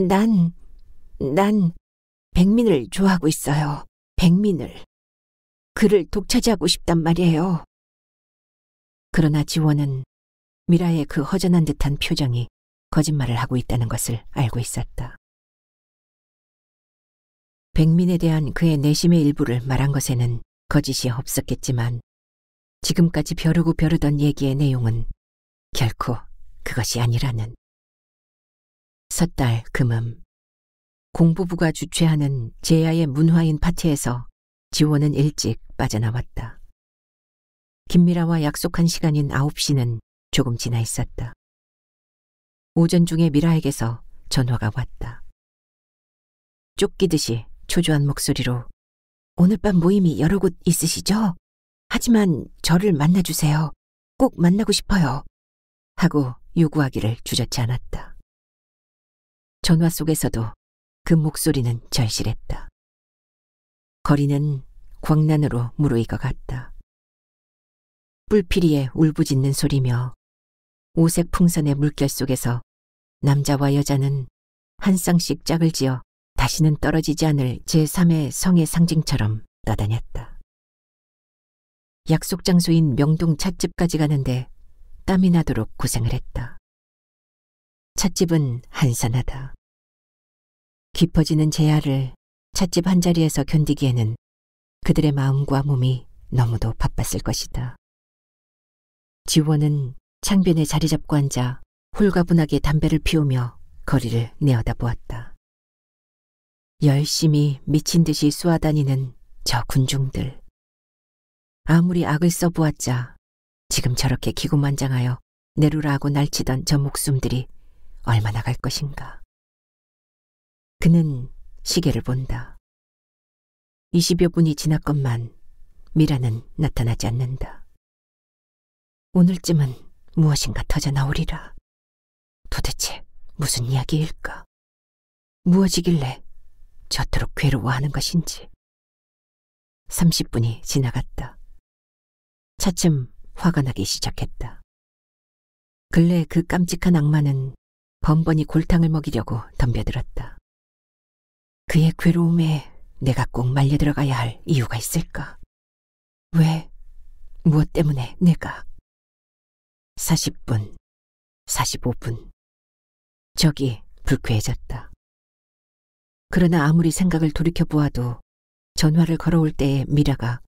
난 백민을 좋아하고 있어요. 백민을. 그를 독차지하고 싶단 말이에요. 그러나 지원은 미라의 그 허전한 듯한 표정이 거짓말을 하고 있다는 것을 알고 있었다. 백민에 대한 그의 내심의 일부를 말한 것에는 거짓이 없었겠지만 지금까지 벼르고 벼르던 얘기의 내용은 결코 그것이 아니라는. 섣달 금음 공부부가 주최하는 제야의 문화인 파티에서 지원은 일찍 빠져나왔다. 김미라와 약속한 시간인 9시는 조금 지나 있었다. 오전 중에 미라에게서 전화가 왔다. 쫓기듯이 초조한 목소리로 오늘 밤 모임이 여러 곳 있으시죠? 하지만 저를 만나주세요. 꼭 만나고 싶어요. 하고 요구하기를 주저치 않았다. 전화 속에서도 그 목소리는 절실했다. 거리는 광란으로 무르익어 갔다. 뿔피리의 울부짖는 소리며 오색 풍선의 물결 속에서 남자와 여자는 한 쌍씩 짝을 지어 다시는 떨어지지 않을 제3의 성의 상징처럼 떠다녔다. 약속 장소인 명동 찻집까지 가는데 땀이 나도록 고생을 했다. 찻집은 한산하다. 깊어지는 재야를 찻집 한자리에서 견디기에는 그들의 마음과 몸이 너무도 바빴을 것이다. 지원은 창변에 자리 잡고 앉아 홀가분하게 담배를 피우며 거리를 내어다보았다. 열심히 미친 듯이 쏘아다니는 저 군중들. 아무리 악을 써보았자 지금 저렇게 기고만장하여 내루라하고 날치던 저 목숨들이 얼마나 갈 것인가. 그는 시계를 본다. 20여 분이 지났건만 미라는 나타나지 않는다. 오늘쯤은 무엇인가 터져나오리라. 도대체 무슨 이야기일까? 무엇이길래 저토록 괴로워하는 것인지. 30분이 지나갔다. 차츰 화가 나기 시작했다. 근래 그 깜찍한 악마는 번번이 골탕을 먹이려고 덤벼들었다. 그의 괴로움에 내가 꼭 말려들어가야 할 이유가 있을까? 왜? 무엇 때문에 내가? 40분, 45분, 적이 불쾌해졌다. 그러나 아무리 생각을 돌이켜보아도 전화를 걸어올 때의 미라가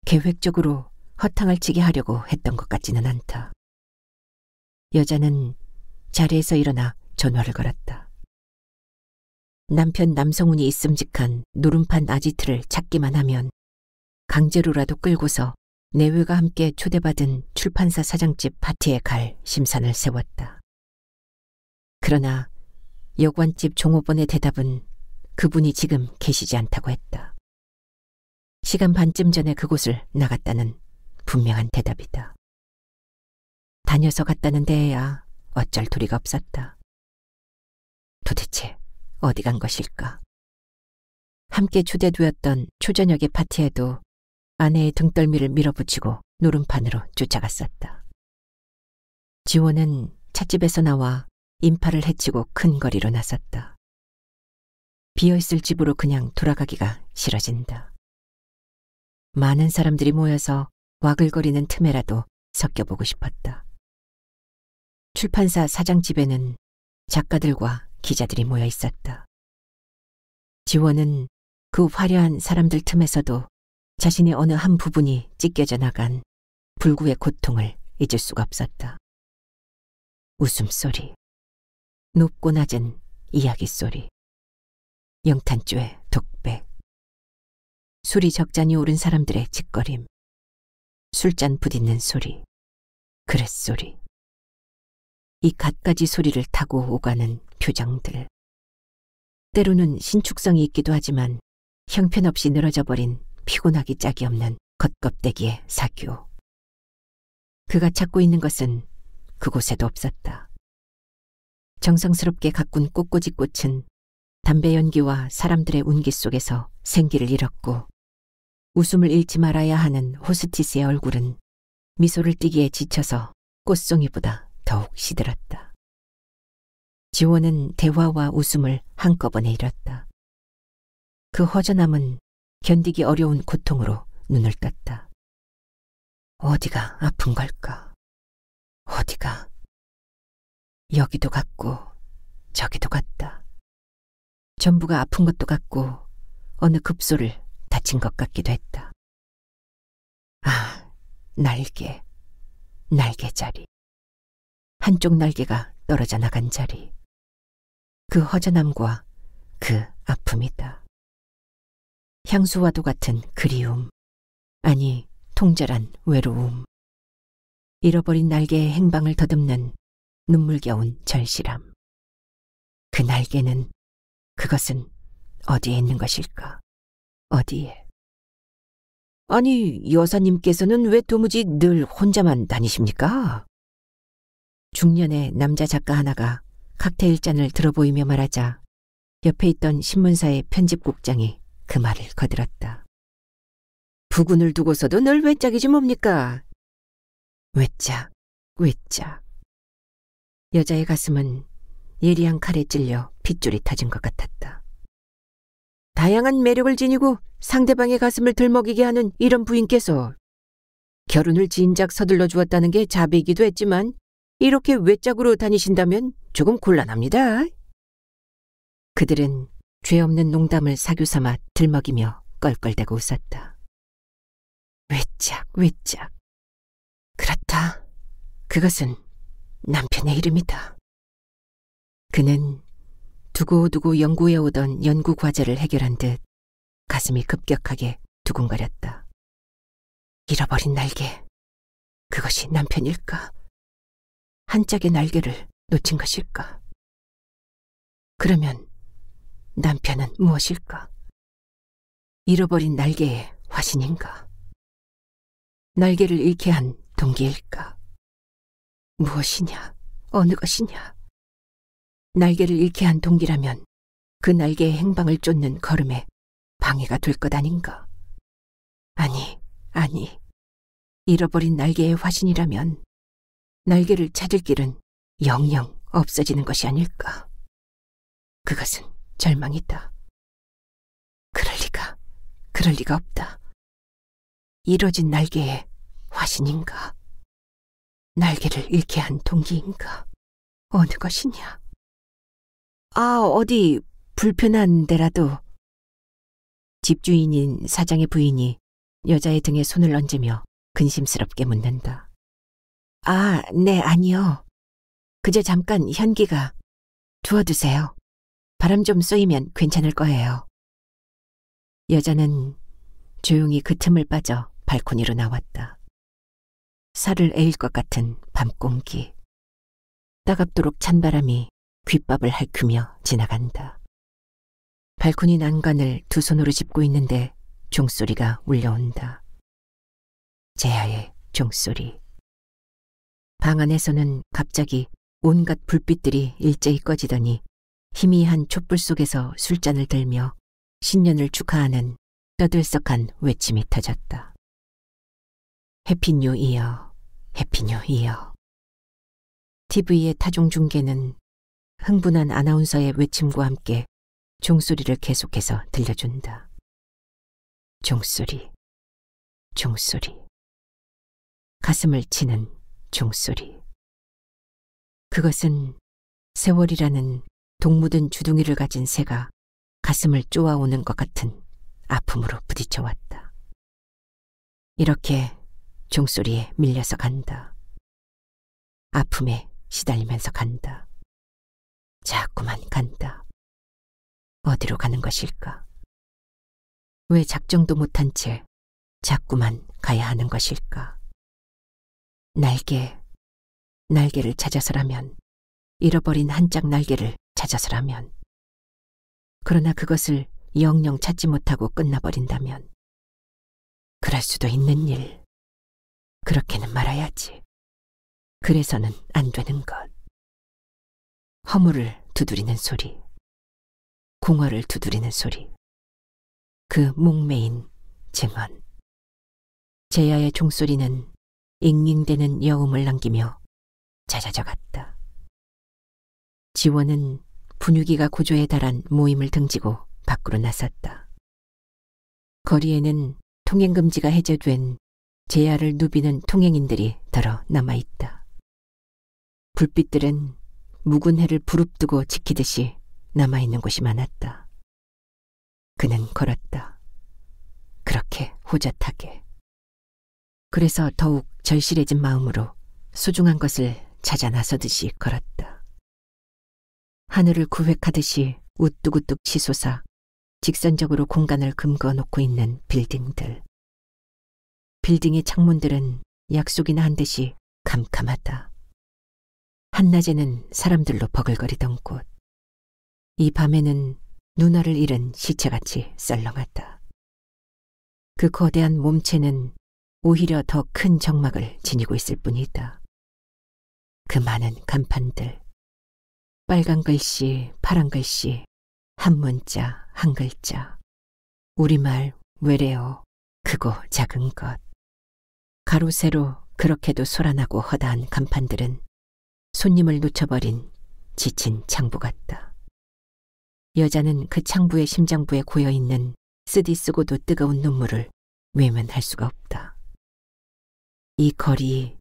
계획적으로 허탕을 치게 하려고 했던 것 같지는 않다. 여자는 자리에서 일어나 전화를 걸었다. 남편 남성훈이 있음직한 노름판 아지트를 찾기만 하면 강제로라도 끌고서 내외가 함께 초대받은 출판사 사장집 파티에 갈 심산을 세웠다. 그러나 여관집 종업원의 대답은 그분이 지금 계시지 않다고 했다. 시간 반쯤 전에 그곳을 나갔다는 분명한 대답이다. 다녀서 갔다는 데에야 어쩔 도리가 없었다. 도대체 어디 간 것일까? 함께 초대되었던 초저녁의 파티에도 아내의 등떨미를 밀어붙이고 노름판으로 쫓아갔었다. 지호는 찻집에서 나와 인파를 헤치고 큰 거리로 나섰다. 비어있을 집으로 그냥 돌아가기가 싫어진다. 많은 사람들이 모여서 와글거리는 틈에라도 섞여보고 싶었다. 출판사 사장 집에는 작가들과 기자들이 모여 있었다. 지원은 그 화려한 사람들 틈에서도 자신의 어느 한 부분이 찢겨져 나간 불구의 고통을 잊을 수가 없었다. 웃음소리, 높고 낮은 이야기소리, 영탄조의 독백, 술이 적잖이 오른 사람들의 짓거림, 술잔 부딪는 소리, 그릇소리, 이 갖가지 소리를 타고 오가는 표정들. 때로는 신축성이 있기도 하지만 형편없이 늘어져 버린 피곤하기 짝이 없는 겉껍데기의 사교. 그가 찾고 있는 것은 그곳에도 없었다. 정성스럽게 가꾼 꽃꽂이 꽃은 담배 연기와 사람들의 운기 속에서 생기를 잃었고 웃음을 잃지 말아야 하는 호스티스의 얼굴은 미소를 띠기에 지쳐서 꽃송이보다 더욱 시들었다. 지호는 대화와 웃음을 한꺼번에 잃었다. 그 허전함은 견디기 어려운 고통으로 눈을 떴다. 어디가 아픈 걸까? 어디가? 여기도 같고 저기도 같다. 전부가 아픈 것도 같고 어느 급소를 다친 것 같기도 했다. 아, 날개, 날개자리. 한쪽 날개가 떨어져 나간 자리. 그 허전함과 그 아픔이다. 향수와도 같은 그리움, 아니 통절한 외로움. 잃어버린 날개의 행방을 더듬는 눈물겨운 절실함. 그 날개는, 그것은 어디에 있는 것일까? 어디에? 아니, 여사님께서는 왜 도무지 늘 혼자만 다니십니까? 중년의 남자 작가 하나가 칵테일 잔을 들어보이며 말하자 옆에 있던 신문사의 편집국장이 그 말을 거들었다. 부군을 두고서도 늘 외짝이지 뭡니까? 외짝, 외짝. 여자의 가슴은 예리한 칼에 찔려 핏줄이 터진 것 같았다. 다양한 매력을 지니고 상대방의 가슴을 들먹이게 하는 이런 부인께서 결혼을 진작 서둘러 주었다는 게 자비이기도 했지만 이렇게 외짝으로 다니신다면 조금 곤란합니다. 그들은 죄 없는 농담을 사교삼아 들먹이며 껄껄대고 웃었다. 외짝, 외짝. 그렇다. 그것은 남편의 이름이다. 그는 두고두고 연구해오던 연구 과제를 해결한 듯 가슴이 급격하게 두근거렸다. 잃어버린 날개. 그것이 남편일까? 한 짝의 날개를 놓친 것일까? 그러면 남편은 무엇일까? 잃어버린 날개의 화신인가? 날개를 잃게 한 동기일까? 무엇이냐? 어느 것이냐? 날개를 잃게 한 동기라면 그 날개의 행방을 쫓는 걸음에 방해가 될 것 아닌가? 아니. 잃어버린 날개의 화신이라면 날개를 찾을 길은 영영 없어지는 것이 아닐까? 그것은 절망이다. 그럴 리가 없다. 이뤄진 날개의 화신인가? 날개를 잃게 한 동기인가? 어느 것이냐? 어디 불편한 데라도. 집주인인 사장의 부인이 여자의 등에 손을 얹으며 근심스럽게 묻는다. 네, 아니요. 그저 잠깐 현기가. 두어두세요. 바람 좀 쏘이면 괜찮을 거예요. 여자는 조용히 그 틈을 빠져 발코니로 나왔다. 살을 에일 것 같은 밤공기. 따갑도록 찬 바람이 귓밥을 핥으며 지나간다. 발코니 난간을 두 손으로 짚고 있는데 종소리가 울려온다. 재하의 종소리. 방 안에서는 갑자기 온갖 불빛들이 일제히 꺼지더니 희미한 촛불 속에서 술잔을 들며 신년을 축하하는 떠들썩한 외침이 터졌다. 해피 뉴 이어, 해피 뉴 이어. TV의 타종 중계는 흥분한 아나운서의 외침과 함께 종소리를 계속해서 들려준다. 종소리, 종소리. 가슴을 치는 종소리. 그것은 세월이라는 독묻은 주둥이를 가진 새가 가슴을 쪼아오는 것 같은 아픔으로 부딪혀왔다. 이렇게 종소리에 밀려서 간다. 아픔에 시달리면서 간다. 자꾸만 간다. 어디로 가는 것일까? 왜 작정도 못한 채 자꾸만 가야 하는 것일까? 날개를 찾아서라면, 잃어버린 한 짝 날개를 찾아서라면, 그러나 그것을 영영 찾지 못하고 끝나버린다면, 그럴 수도 있는 일, 그렇게는 말아야지. 그래서는 안 되는 것. 허물을 두드리는 소리, 궁궐을 두드리는 소리, 그 목매인 증언. 제야의 종소리는 잉잉대는 여움을 남기며 잦아져 갔다. 지원은 분위기가 고조에 달한 모임을 등지고 밖으로 나섰다. 거리에는 통행금지가 해제된 제야를 누비는 통행인들이 덜어 남아있다. 불빛들은 묵은 해를 부릅뜨고 지키듯이 남아있는 곳이 많았다. 그는 걸었다. 그렇게 호젓하게. 그래서 더욱 절실해진 마음으로 소중한 것을 찾아 나서듯이 걸었다. 하늘을 구획하듯이 우뚝우뚝 치솟아 직선적으로 공간을 금거 놓고 있는 빌딩들. 빌딩의 창문들은 약속이나 한 듯이 캄캄하다. 한낮에는 사람들로 버글거리던 곳. 이 밤에는 눈알을 잃은 시체같이 썰렁하다. 그 거대한 몸체는 오히려 더 큰 정막을 지니고 있을 뿐이다. 그 많은 간판들, 빨간 글씨, 파란 글씨, 한 문자, 한 글자, 우리말, 외래어, 크고 작은 것. 가로 세로 그렇게도 소란하고 허다한 간판들은 손님을 놓쳐버린 지친 창부 같다. 여자는 그 창부의 심장부에 고여있는 쓰디 쓰고도 뜨거운 눈물을 외면할 수가 없다. 이 거리,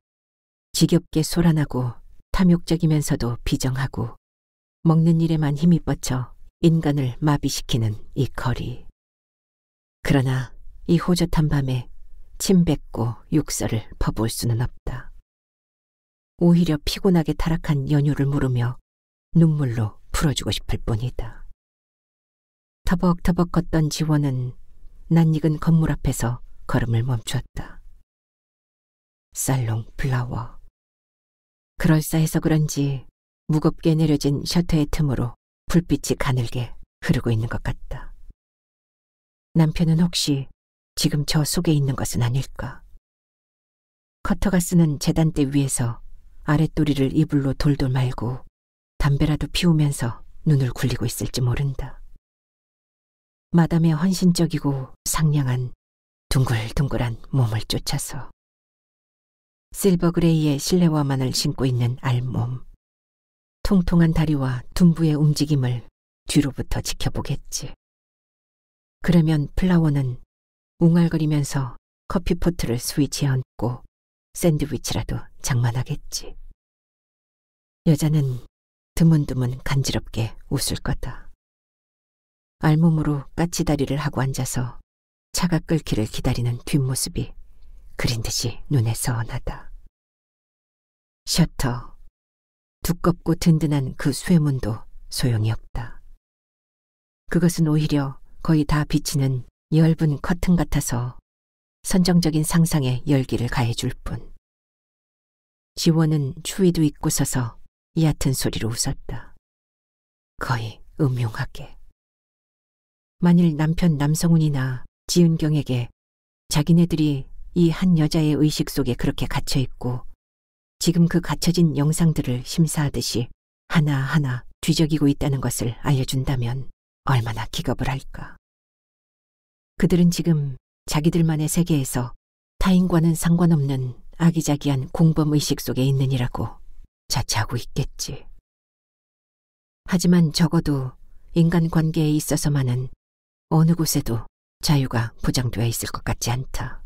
지겹게 소란하고 탐욕적이면서도 비정하고 먹는 일에만 힘이 뻗쳐 인간을 마비시키는 이 거리. 그러나 이 호젓한 밤에 침 뱉고 욕설을 퍼부을 수는 없다. 오히려 피곤하게 타락한 연유를 물으며 눈물로 풀어주고 싶을 뿐이다. 터벅터벅 걷던 지원은 낯익은 건물 앞에서 걸음을 멈추었다. 살롱 플라워. 그럴싸해서 그런지 무겁게 내려진 셔터의 틈으로 불빛이 가늘게 흐르고 있는 것 같다. 남편은 혹시 지금 저 속에 있는 것은 아닐까? 커터가 쓰는 재단대 위에서 아랫도리를 이불로 돌돌 말고 담배라도 피우면서 눈을 굴리고 있을지 모른다. 마담의 헌신적이고 상냥한 둥글둥글한 몸을 쫓아서 실버 그레이의 실내화만을 신고 있는 알몸, 통통한 다리와 둔부의 움직임을 뒤로부터 지켜보겠지. 그러면 플라워는 웅얼거리면서 커피포트를 스위치에 얹고 샌드위치라도 장만하겠지. 여자는 드문드문 간지럽게 웃을 거다. 알몸으로 까치다리를 하고 앉아서 차가 끓기를 기다리는 뒷모습이 그린 듯이 눈에 선하다. 셔터, 두껍고 든든한 그 쇠문도 소용이 없다. 그것은 오히려 거의 다 비치는 엷은 커튼 같아서 선정적인 상상에 열기를 가해줄 뿐. 지원은 추위도 잊고 서서 얕은 소리로 웃었다. 거의 음흉하게. 만일 남편 남성훈이나 지은경에게 자기네들이 이 한 여자의 의식 속에 그렇게 갇혀있고 지금 그 갇혀진 영상들을 심사하듯이 하나하나 뒤적이고 있다는 것을 알려준다면 얼마나 기겁을 할까. 그들은 지금 자기들만의 세계에서 타인과는 상관없는 아기자기한 공범의식 속에 있느니라고 자처하고 있겠지. 하지만 적어도 인간관계에 있어서만은 어느 곳에도 자유가 보장되어 있을 것 같지 않다.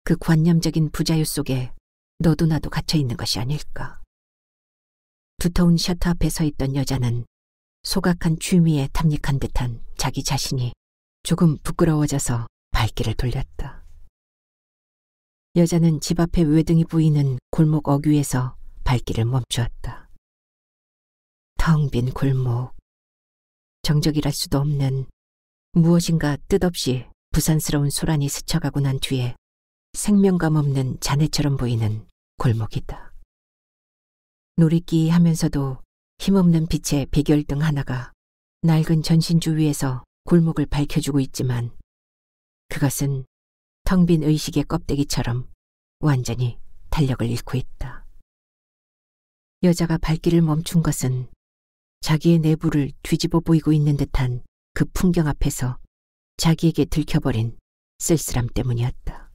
그 관념적인 부자유 속에 너도 나도 갇혀있는 것이 아닐까. 두터운 셔터 앞에 서 있던 여자는 소각한 취미에 탐닉한 듯한 자기 자신이 조금 부끄러워져서 발길을 돌렸다. 여자는 집 앞에 외등이 보이는 골목 어귀에서 발길을 멈추었다. 텅 빈 골목. 정적이랄 수도 없는 무엇인가 뜻없이 부산스러운 소란이 스쳐가고 난 뒤에 생명감 없는 잔해처럼 보이는 골목이다. 노리끼 하면서도 힘없는 빛의 백열등 하나가 낡은 전신주 위에서 골목을 밝혀주고 있지만 그것은 텅 빈 의식의 껍데기처럼 완전히 탄력을 잃고 있다. 여자가 발길을 멈춘 것은 자기의 내부를 뒤집어 보이고 있는 듯한 그 풍경 앞에서 자기에게 들켜버린 쓸쓸함 때문이었다.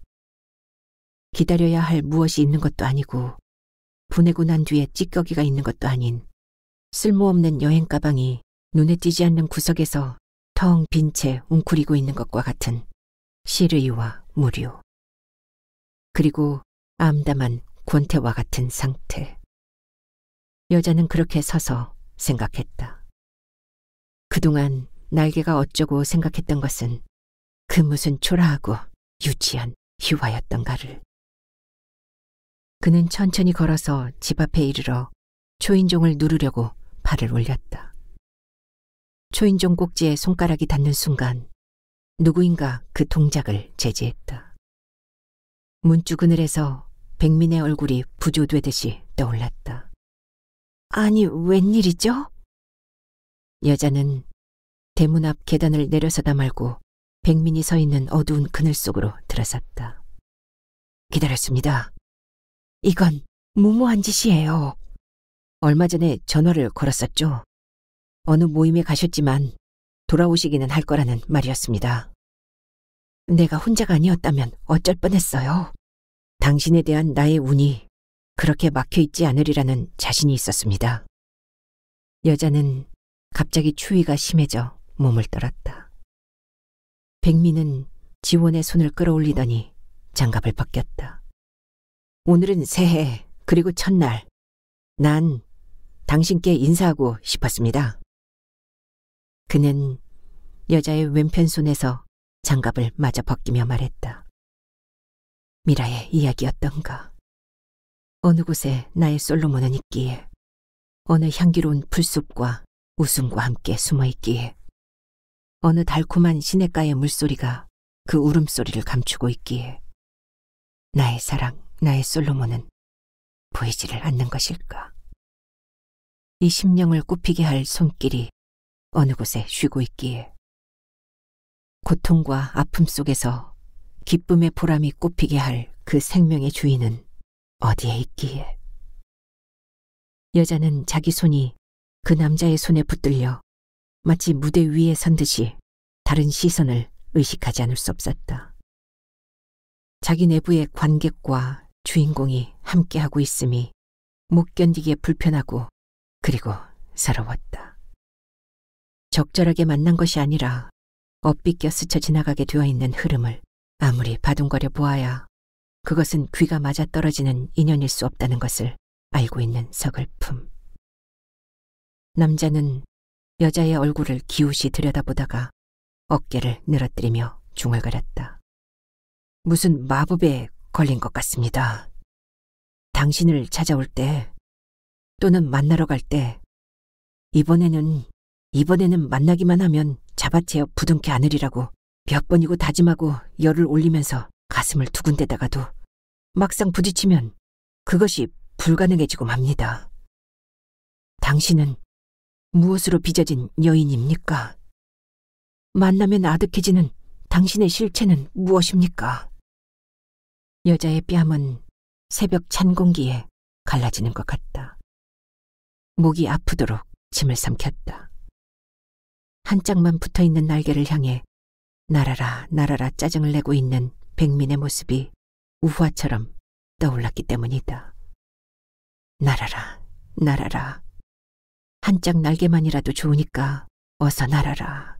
기다려야 할 무엇이 있는 것도 아니고 보내고 난 뒤에 찌꺼기가 있는 것도 아닌 쓸모없는 여행 가방이 눈에 띄지 않는 구석에서 텅 빈 채 웅크리고 있는 것과 같은 실의와 무료. 그리고 암담한 권태와 같은 상태. 여자는 그렇게 서서 생각했다. 그동안 날개가 어쩌고 생각했던 것은 그 무슨 초라하고 유치한 희화였던가를. 그는 천천히 걸어서 집 앞에 이르러 초인종을 누르려고 팔을 올렸다. 초인종 꼭지에 손가락이 닿는 순간 누구인가 그 동작을 제지했다. 문주 그늘에서 백민의 얼굴이 부조되듯이 떠올랐다. 아니, 웬일이죠? 여자는 대문 앞 계단을 내려서다 말고 백민이 서 있는 어두운 그늘 속으로 들어섰다. 기다렸습니다. 이건 무모한 짓이에요. 얼마 전에 전화를 걸었었죠. 어느 모임에 가셨지만 돌아오시기는 할 거라는 말이었습니다. 내가 혼자가 아니었다면 어쩔 뻔했어요. 당신에 대한 나의 운이 그렇게 막혀있지 않으리라는 자신이 있었습니다. 여자는 갑자기 추위가 심해져 몸을 떨었다. 백미는 지원의 손을 끌어올리더니 장갑을 벗겼다. 오늘은 새해 그리고 첫날 난 당신께 인사하고 싶었습니다. 그는 여자의 왼편손에서 장갑을 마저 벗기며 말했다. 미라의 이야기였던가. 어느 곳에 나의 솔로몬은 있기에, 어느 향기로운 풀숲과 웃음과 함께 숨어있기에, 어느 달콤한 시냇가의 물소리가 그 울음소리를 감추고 있기에 나의 사랑, 나의 솔로몬은 보이지를 않는 것일까. 이 심령을 굽히게 할 손길이 어느 곳에 쉬고 있기에, 고통과 아픔 속에서 기쁨의 보람이 꼽히게 할 그 생명의 주인은 어디에 있기에. 여자는 자기 손이 그 남자의 손에 붙들려 마치 무대 위에 선 듯이 다른 시선을 의식하지 않을 수 없었다. 자기 내부의 관객과 주인공이 함께하고 있음이 못 견디게 불편하고 그리고 서러웠다. 적절하게 만난 것이 아니라 엇비껴 스쳐 지나가게 되어 있는 흐름을 아무리 바둥거려 보아야 그것은 귀가 맞아떨어지는 인연일 수 없다는 것을 알고 있는 서글픔. 남자는 여자의 얼굴을 기웃이 들여다보다가 어깨를 늘어뜨리며 중얼거렸다. 무슨 마법에 걸린 것 같습니다. 당신을 찾아올 때 또는 만나러 갈 때 이번에는 만나기만 하면 잡아채어 부둥켜 안으리라고 몇 번이고 다짐하고 열을 올리면서 가슴을 두군데다가도 막상 부딪히면 그것이 불가능해지고 맙니다. 당신은 무엇으로 빚어진 여인입니까? 만나면 아득해지는 당신의 실체는 무엇입니까? 여자의 뺨은 새벽 찬 공기에 갈라지는 것 같다. 목이 아프도록 침을 삼켰다. 한 짝만 붙어있는 날개를 향해 날아라 날아라 짜증을 내고 있는 백민의 모습이 우화처럼 떠올랐기 때문이다. 날아라 날아라. 한 짝 날개만이라도 좋으니까 어서 날아라.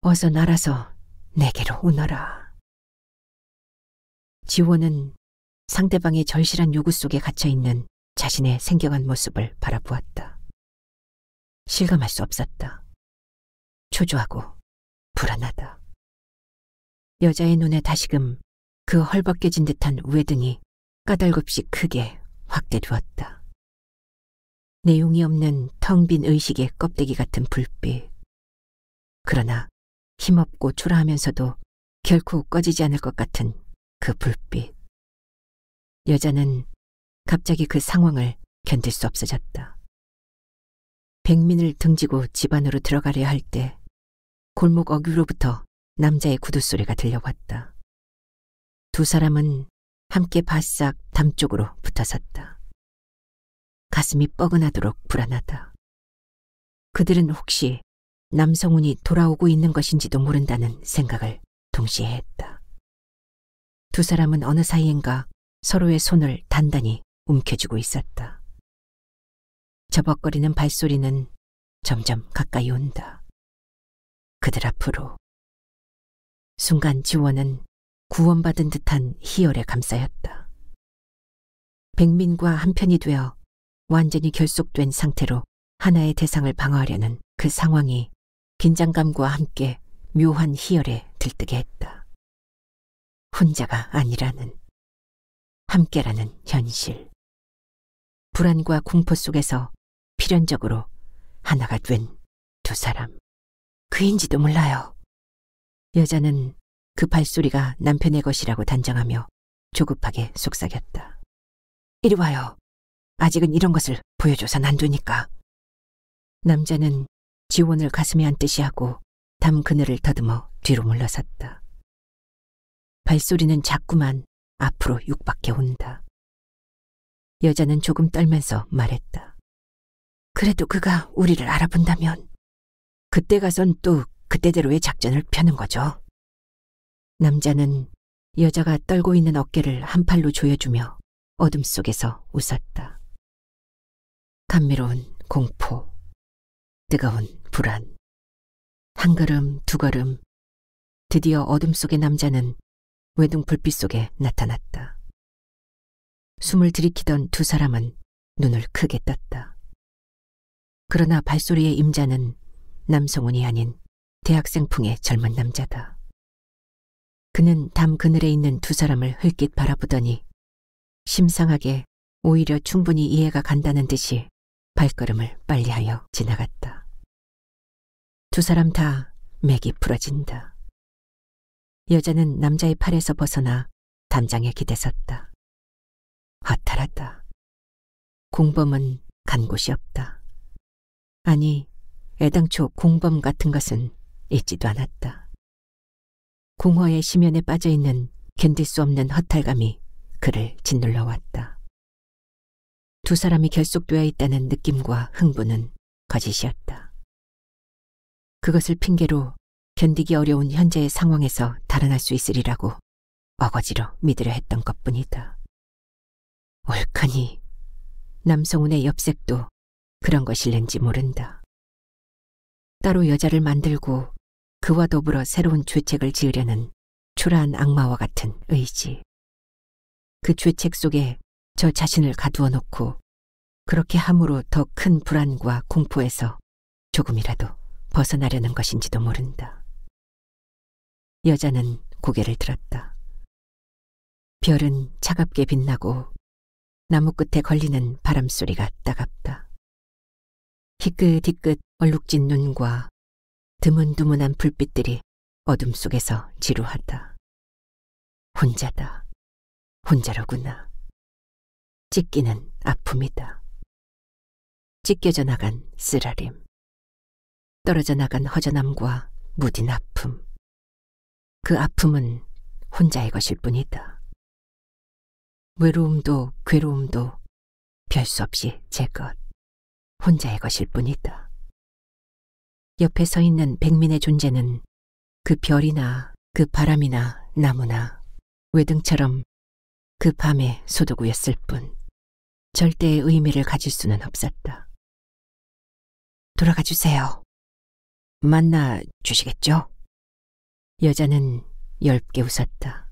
어서 날아서 내게로 오너라. 지원은 상대방의 절실한 요구 속에 갇혀있는 자신의 생경한 모습을 바라보았다. 실감할 수 없었다. 초조하고 불안하다. 여자의 눈에 다시금 그 헐벗겨진 듯한 우회등이 까닭없이 크게 확대되었다. 내용이 없는 텅 빈 의식의 껍데기 같은 불빛. 그러나 힘없고 초라하면서도 결코 꺼지지 않을 것 같은 그 불빛. 여자는 갑자기 그 상황을 견딜 수 없어졌다. 백민을 등지고 집 안으로 들어가려 할 때 골목 어귀로부터 남자의 구두 소리가 들려왔다. 두 사람은 함께 바싹 담 쪽으로 붙어섰다. 가슴이 뻐근하도록 불안하다. 그들은 혹시 남성훈이 돌아오고 있는 것인지도 모른다는 생각을 동시에 했다. 두 사람은 어느 사이인가 서로의 손을 단단히 움켜쥐고 있었다. 저벅거리는 발소리는 점점 가까이 온다. 그들 앞으로. 순간 지원은 구원받은 듯한 희열에 감싸였다. 백민과 한편이 되어 완전히 결속된 상태로 하나의 대상을 방어하려는 그 상황이 긴장감과 함께 묘한 희열에 들뜨게 했다. 혼자가 아니라는, 함께라는 현실. 불안과 공포 속에서 필연적으로 하나가 된 두 사람. 그인지도 몰라요. 여자는 그 발소리가 남편의 것이라고 단정하며 조급하게 속삭였다. 이리 와요. 아직은 이런 것을 보여줘선 안 되니까. 남자는 지원을 가슴에 안듯이 하고 담 그늘을 더듬어 뒤로 물러섰다. 발소리는 자꾸만 앞으로 육박해 온다. 여자는 조금 떨면서 말했다. 그래도 그가 우리를 알아본다면 그때 가선 또 그때대로의 작전을 펴는 거죠. 남자는 여자가 떨고 있는 어깨를 한 팔로 조여주며 어둠 속에서 웃었다. 감미로운 공포, 뜨거운 불안. 한 걸음, 두 걸음, 드디어 어둠 속의 남자는 외둥 불빛 속에 나타났다. 숨을 들이키던 두 사람은 눈을 크게 떴다. 그러나 발소리의 임자는 남성훈이 아닌 대학생풍의 젊은 남자다. 그는 담 그늘에 있는 두 사람을 흘낏 바라보더니 심상하게 오히려 충분히 이해가 간다는 듯이 발걸음을 빨리하여 지나갔다. 두 사람 다 맥이 부러진다. 여자는 남자의 팔에서 벗어나 담장에 기대섰다. 허탈하다. 공범은 간 곳이 없다. 아니, 애당초 공범 같은 것은 있지도 않았다. 공허의 심연에 빠져있는 견딜 수 없는 허탈감이 그를 짓눌러 왔다. 두 사람이 결속되어 있다는 느낌과 흥분은 거짓이었다. 그것을 핑계로 견디기 어려운 현재의 상황에서 달아날 수 있으리라고 어거지로 믿으려 했던 것뿐이다. 옳거니 남성훈의 엽색도 그런 것일는지 모른다. 따로 여자를 만들고 그와 더불어 새로운 죄책을 지으려는 초라한 악마와 같은 의지. 그 죄책 속에 저 자신을 가두어 놓고 그렇게 함으로 더 큰 불안과 공포에서 조금이라도 벗어나려는 것인지도 모른다. 여자는 고개를 들었다. 별은 차갑게 빛나고 나무 끝에 걸리는 바람소리가 따갑다. 희끗희끗 얼룩진 눈과 드문드문한 불빛들이 어둠 속에서 지루하다. 혼자다. 혼자로구나. 찢기는 아픔이다. 찢겨져 나간 쓰라림. 떨어져 나간 허전함과 무딘 아픔. 그 아픔은 혼자의 것일 뿐이다. 외로움도 괴로움도 별 수 없이 제 것. 혼자의 것일 뿐이다. 옆에 서 있는 백민의 존재는 그 별이나 그 바람이나 나무나 외등처럼 그 밤의 소도구였을 뿐 절대의 의미를 가질 수는 없었다. 돌아가 주세요. 만나 주시겠죠? 여자는 엷게 웃었다.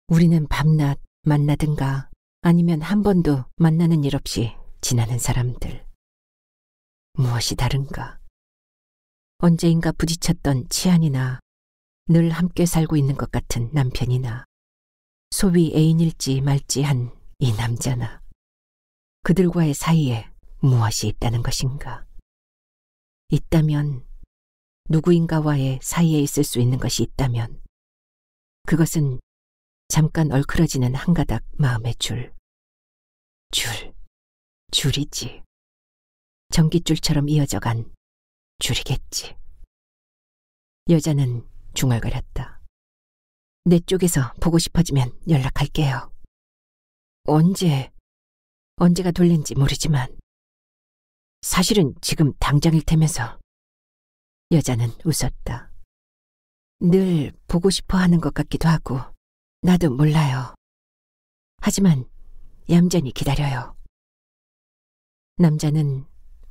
우리는 밤낮 만나든가 아니면 한 번도 만나는 일 없이 지나는 사람들. 무엇이 다른가? 언제인가 부딪혔던 치안이나 늘 함께 살고 있는 것 같은 남편이나 소위 애인일지 말지 한 이 남자나 그들과의 사이에 무엇이 있다는 것인가? 있다면 누구인가와의 사이에 있을 수 있는 것이 있다면 그것은 잠깐 얼클어지는 한 가닥 마음의 줄이지. 전깃줄처럼 이어져간 줄이겠지. 여자는 중얼거렸다. 내 쪽에서 보고 싶어지면 연락할게요. 언제가 돌린지 모르지만 사실은 지금 당장일 테면서. 여자는 웃었다. 늘 보고 싶어 하는 것 같기도 하고 나도 몰라요. 하지만 얌전히 기다려요. 남자는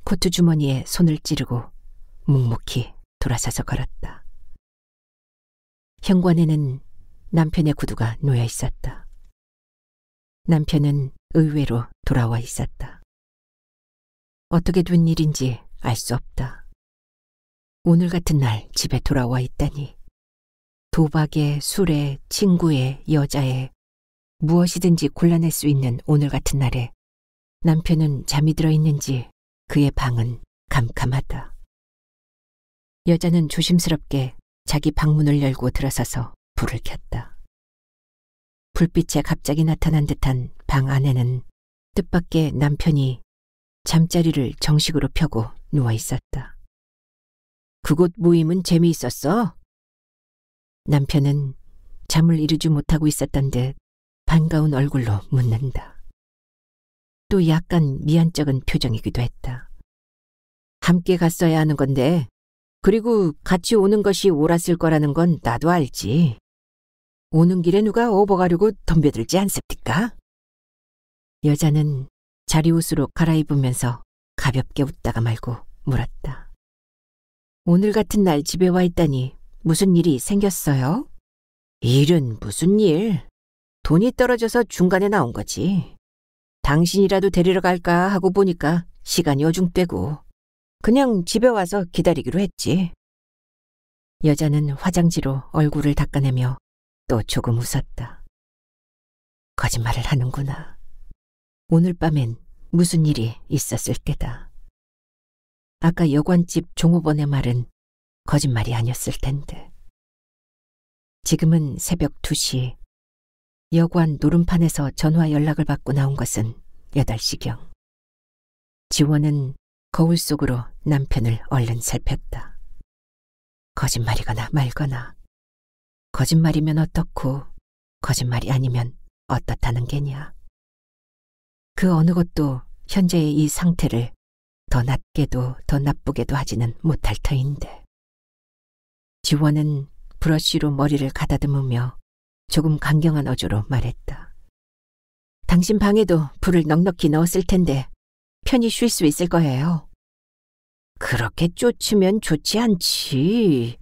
코트 주머니에 손을 찌르고 묵묵히 돌아서서 걸었다. 현관에는 남편의 구두가 놓여 있었다. 남편은 의외로 돌아와 있었다. 어떻게 된 일인지 알 수 없다. 오늘 같은 날 집에 돌아와 있다니. 도박에, 술에, 친구에, 여자에 무엇이든지 골라낼 수 있는 오늘 같은 날에 남편은 잠이 들어 있는지 그의 방은 캄캄하다. 여자는 조심스럽게 자기 방문을 열고 들어서서 불을 켰다. 불빛에 갑자기 나타난 듯한 방 안에는 뜻밖의 남편이 잠자리를 정식으로 펴고 누워 있었다. 그곳 모임은 재미있었어? 남편은 잠을 이루지 못하고 있었던 듯 반가운 얼굴로 묻는다. 또 약간 미안쩍은 표정이기도 했다. 함께 갔어야 하는 건데, 그리고 같이 오는 것이 옳았을 거라는 건 나도 알지. 오는 길에 누가 업어가려고 덤벼들지 않습니까? 여자는 자리옷으로 갈아입으면서 가볍게 웃다가 말고 물었다. 오늘 같은 날 집에 와 있다니 무슨 일이 생겼어요? 일은 무슨 일? 돈이 떨어져서 중간에 나온 거지. 당신이라도 데리러 갈까 하고 보니까 시간이 어중되고 그냥 집에 와서 기다리기로 했지. 여자는 화장지로 얼굴을 닦아내며 또 조금 웃었다. 거짓말을 하는구나. 오늘 밤엔 무슨 일이 있었을 때다. 아까 여관집 종업원의 말은 거짓말이 아니었을 텐데. 지금은 새벽 2시. 여관 노름판에서 전화 연락을 받고 나온 것은 8시경. 지원은 거울 속으로 남편을 얼른 살폈다. 거짓말이거나 말거나. 거짓말이면 어떻고 거짓말이 아니면 어떻다는 게냐. 그 어느 것도 현재의 이 상태를 더 낮게도 더 나쁘게도 하지는 못할 터인데. 지원은 브러쉬로 머리를 가다듬으며 조금 강경한 어조로 말했다. 당신 방에도 불을 넉넉히 넣었을 텐데 편히 쉴 수 있을 거예요. 그렇게 쫓으면 좋지 않지.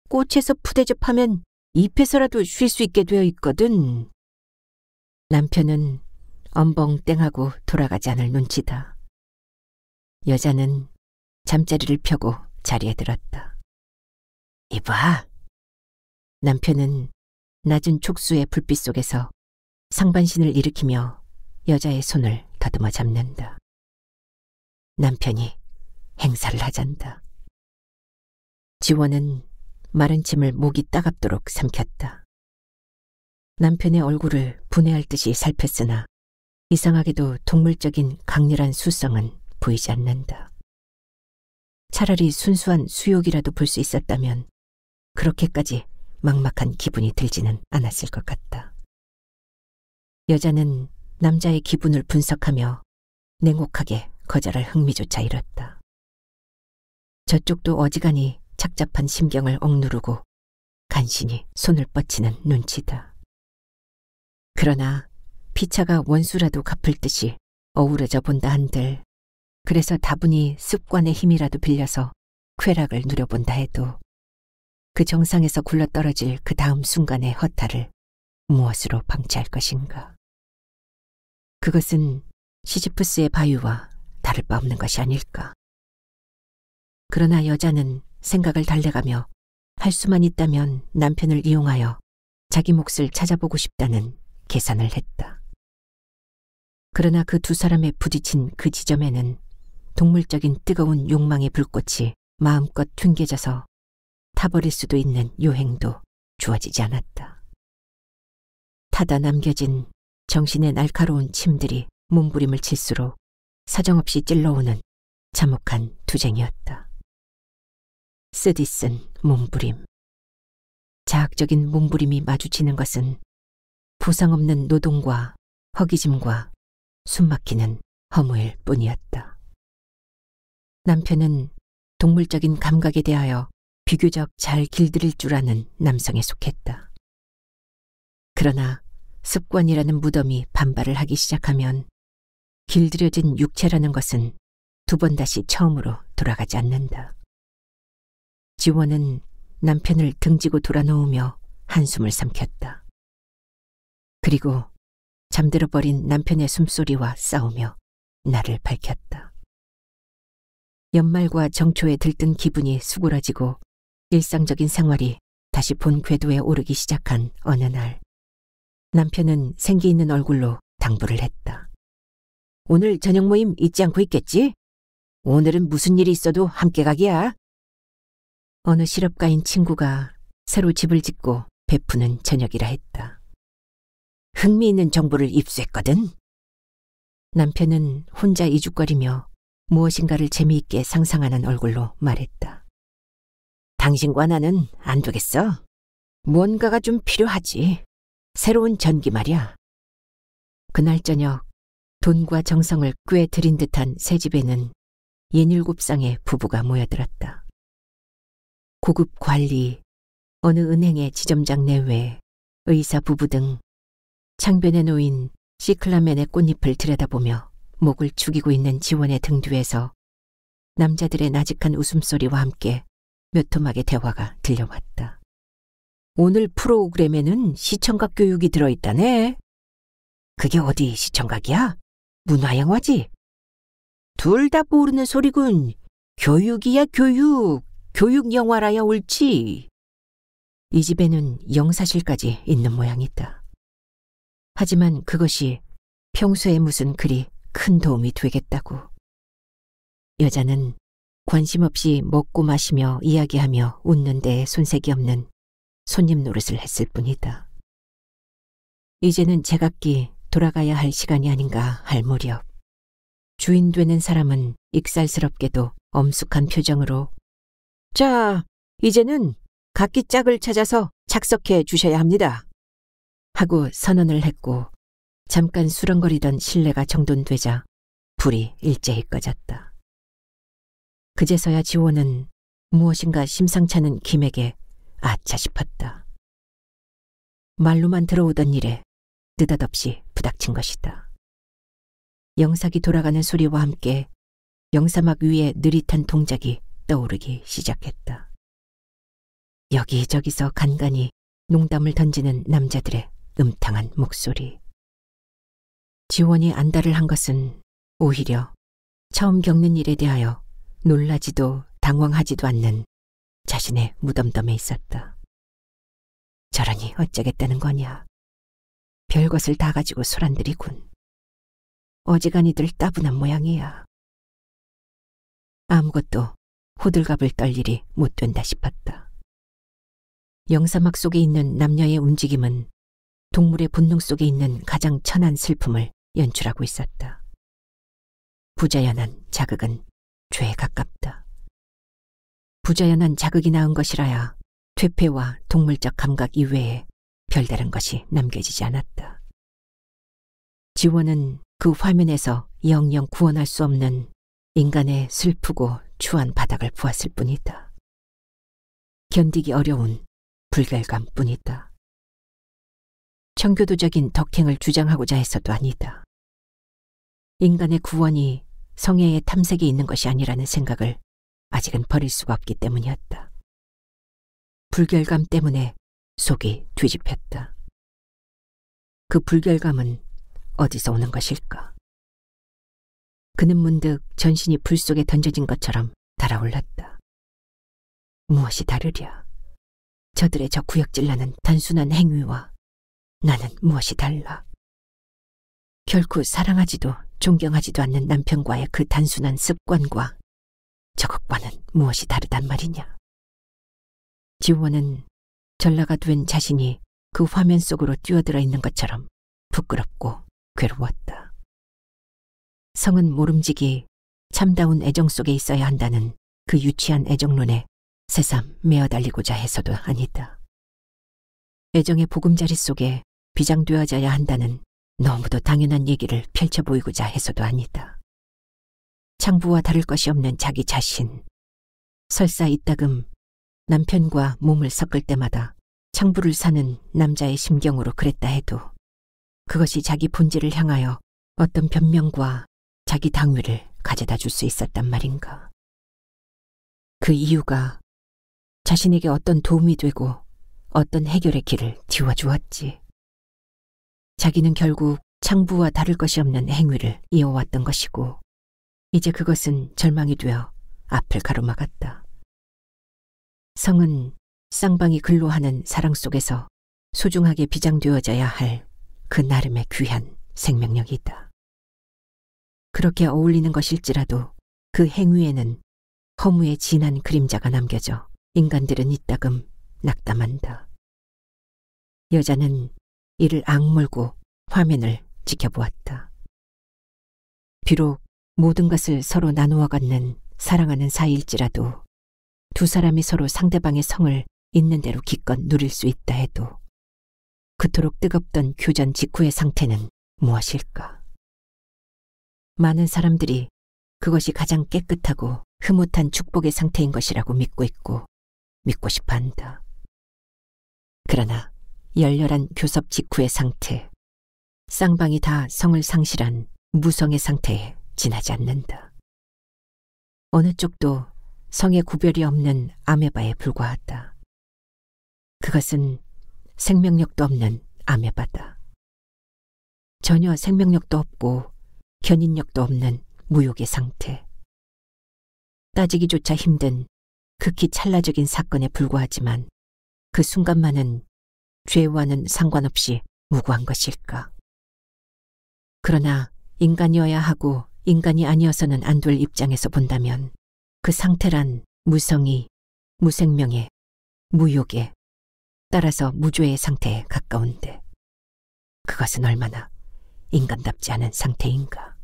꽃에서 푸대접하면 잎에서라도 쉴 수 있게 되어 있거든. 남편은 엄벙땡하고 돌아가지 않을 눈치다. 여자는 잠자리를 펴고 자리에 들었다. 이봐. 남편은 낮은 촉수의 불빛 속에서 상반신을 일으키며 여자의 손을 더듬어 잡는다. 남편이 행사를 하잔다. 지원은 마른 침을 목이 따갑도록 삼켰다. 남편의 얼굴을 분해할 듯이 살폈으나 이상하게도 동물적인 강렬한 수성은 보이지 않는다. 차라리 순수한 수욕이라도 볼 수 있었다면 그렇게까지 막막한 기분이 들지는 않았을 것 같다. 여자는 남자의 기분을 분석하며 냉혹하게 거절할 흥미조차 잃었다. 저쪽도 어지간히 착잡한 심경을 억누르고 간신히 손을 뻗치는 눈치다. 그러나 피차가 원수라도 갚을 듯이 어우러져 본다 한들, 그래서 다분히 습관의 힘이라도 빌려서 쾌락을 누려본다 해도 그 정상에서 굴러떨어질 그 다음 순간의 허탈을 무엇으로 방치할 것인가. 그것은 시지프스의 바위와 다를 바 없는 것이 아닐까. 그러나 여자는 생각을 달래가며 할 수만 있다면 남편을 이용하여 자기 몫을 찾아보고 싶다는 계산을 했다. 그러나 그 두 사람의 부딪힌 그 지점에는 동물적인 뜨거운 욕망의 불꽃이 마음껏 튕겨져서 타버릴 수도 있는 요행도 주어지지 않았다. 타다 남겨진 정신의 날카로운 침들이 몸부림을 칠수록 사정없이 찔러오는 참혹한 투쟁이었다. 쓰디쓴 몸부림. 자학적인 몸부림이 마주치는 것은 보상 없는 노동과 허기짐과 숨막히는 허무일 뿐이었다. 남편은 동물적인 감각에 대하여 비교적 잘 길들일 줄 아는 남성에 속했다. 그러나 습관이라는 무덤이 반발을 하기 시작하면 길들여진 육체라는 것은 두 번 다시 처음으로 돌아가지 않는다. 지원은 남편을 등지고 돌아놓으며 한숨을 삼켰다. 그리고 잠들어버린 남편의 숨소리와 싸우며 나를 밝혔다. 연말과 정초에 들뜬 기분이 수그러지고 일상적인 생활이 다시 본 궤도에 오르기 시작한 어느 날, 남편은 생기 있는 얼굴로 당부를 했다. 오늘 저녁 모임 잊지 않고 있겠지? 오늘은 무슨 일이 있어도 함께 가기야. 어느 실업가인 친구가 새로 집을 짓고 베푸는 저녁이라 했다. 흥미있는 정보를 입수했거든. 남편은 혼자 이죽거리며 무엇인가를 재미있게 상상하는 얼굴로 말했다. 당신과 나는 안 되겠어. 무언가가 좀 필요하지. 새로운 전기 말이야. 그날 저녁 돈과 정성을 꽤 들인 듯한 새 집에는 67쌍의 부부가 모여들었다. 고급 관리, 어느 은행의 지점장 내외, 의사 부부 등 창변에 놓인 시클라멘의 꽃잎을 들여다보며 목을 죽이고 있는 지원의 등 뒤에서 남자들의 나직한 웃음소리와 함께 몇 토막의 대화가 들려왔다. 오늘 프로그램에는 시청각 교육이 들어있다네. 그게 어디 시청각이야? 문화영화지? 둘 다 모르는 소리군. 교육이야 교육. 교육영화라야 옳지. 이 집에는 영사실까지 있는 모양이다. 하지만 그것이 평소에 무슨 그리 큰 도움이 되겠다고. 여자는 관심 없이 먹고 마시며 이야기하며 웃는 데에 손색이 없는 손님 노릇을 했을 뿐이다. 이제는 제각기 돌아가야 할 시간이 아닌가 할 무렵, 주인 되는 사람은 익살스럽게도 엄숙한 표정으로 자, 이제는 각기 짝을 찾아서 착석해 주셔야 합니다. 하고 선언을 했고 잠깐 수렁거리던 실내가 정돈되자 불이 일제히 꺼졌다. 그제서야 지호는 무엇인가 심상찮은 김에게 아차 싶었다. 말로만 들어오던 일에 느닷없이 부닥친 것이다. 영삭이 돌아가는 소리와 함께 영사막 위에 느릿한 동작이 떠오르기 시작했다. 여기저기서 간간히 농담을 던지는 남자들의 음탕한 목소리. 지원이 안달을 한 것은 오히려 처음 겪는 일에 대하여 놀라지도 당황하지도 않는 자신의 무덤덤에 있었다. 저러니 어쩌겠다는 거냐. 별것을 다 가지고 소란들이군. 어지간히들 따분한 모양이야. 아무것도 호들갑을 떨 일이 못 된다 싶었다. 영사막 속에 있는 남녀의 움직임은 동물의 본능 속에 있는 가장 천한 슬픔을 연출하고 있었다. 부자연한 자극은 죄에 가깝다. 부자연한 자극이 낳은 것이라야 퇴폐와 동물적 감각 이외에 별다른 것이 남겨지지 않았다. 지원은 그 화면에서 영영 구원할 수 없는 인간의 슬프고 추한 바닥을 보았을 뿐이다. 견디기 어려운 불결감뿐이다. 청교도적인 덕행을 주장하고자 해서도 아니다. 인간의 구원이 성애의 탐색에 있는 것이 아니라는 생각을 아직은 버릴 수가 없기 때문이었다. 불결감 때문에 속이 뒤집혔다. 그 불결감은 어디서 오는 것일까? 그는 문득 전신이 불 속에 던져진 것처럼 달아올랐다. 무엇이 다르랴? 저들의 저 구역질나는 단순한 행위와 나는 무엇이 달라? 결코 사랑하지도 존경하지도 않는 남편과의 그 단순한 습관과 저것과는 무엇이 다르단 말이냐? 지원은 전라가 된 자신이 그 화면 속으로 뛰어들어 있는 것처럼 부끄럽고 괴로웠다. 성은 모름지기 참다운 애정 속에 있어야 한다는 그 유치한 애정론에 새삼 메어달리고자 해서도 아니다. 애정의 보금자리 속에 비장되어져야 한다는 너무도 당연한 얘기를 펼쳐 보이고자 해서도 아니다. 창부와 다를 것이 없는 자기 자신, 설사 이따금 남편과 몸을 섞을 때마다 창부를 사는 남자의 심경으로 그랬다 해도 그것이 자기 본질을 향하여 어떤 변명과 자기 당위를 가져다 줄 수 있었단 말인가. 그 이유가 자신에게 어떤 도움이 되고 어떤 해결의 길을 틔워주었지. 자기는 결국 창부와 다를 것이 없는 행위를 이어왔던 것이고 이제 그것은 절망이 되어 앞을 가로막았다. 성은 쌍방이 근로하는 사랑 속에서 소중하게 비장되어져야 할 그 나름의 귀한 생명력이다. 그렇게 어울리는 것일지라도 그 행위에는 허무의 진한 그림자가 남겨져 인간들은 이따금 낙담한다. 여자는 이를 악물고 화면을 지켜보았다. 비록 모든 것을 서로 나누어 갖는 사랑하는 사이일지라도 두 사람이 서로 상대방의 성을 있는 대로 기껏 누릴 수 있다 해도 그토록 뜨겁던 교전 직후의 상태는 무엇일까? 많은 사람들이 그것이 가장 깨끗하고 흐뭇한 축복의 상태인 것이라고 믿고 있고 믿고 싶어 한다. 그러나 열렬한 교섭 직후의 상태, 쌍방이 다 성을 상실한 무성의 상태에 지나지 않는다. 어느 쪽도 성의 구별이 없는 아메바에 불과하다. 그것은 생명력도 없는 아메바다. 전혀 생명력도 없고 견인력도 없는 무욕의 상태. 따지기조차 힘든 극히 찰나적인 사건에 불과하지만 그 순간만은 죄와는 상관없이 무고한 것일까. 그러나 인간이어야 하고 인간이 아니어서는 안 될 입장에서 본다면 그 상태란 무성이, 무생명의, 무욕의, 따라서 무죄의 상태에 가까운데 그것은 얼마나 인간답지 않은 상태인가.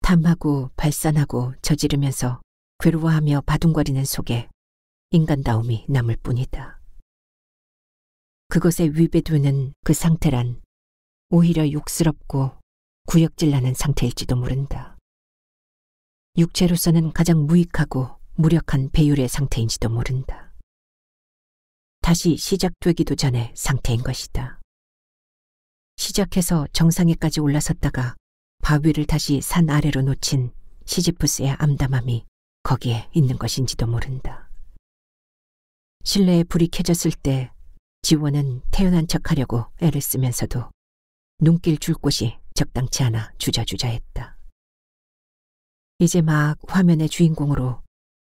탐하고 발산하고 저지르면서 괴로워하며 바둥거리는 속에 인간다움이 남을 뿐이다. 그것에 위배되는 그 상태란 오히려 욕스럽고 구역질나는 상태일지도 모른다. 육체로서는 가장 무익하고 무력한 배율의 상태인지도 모른다. 다시 시작되기도 전에 상태인 것이다. 시작해서 정상에까지 올라섰다가 바위를 다시 산 아래로 놓친 시지프스의 암담함이 거기에 있는 것인지도 모른다. 실내에 불이 켜졌을 때 지원은 태연한 척하려고 애를 쓰면서도 눈길 줄 곳이 적당치 않아 주저주저했다. 이제 막 화면의 주인공으로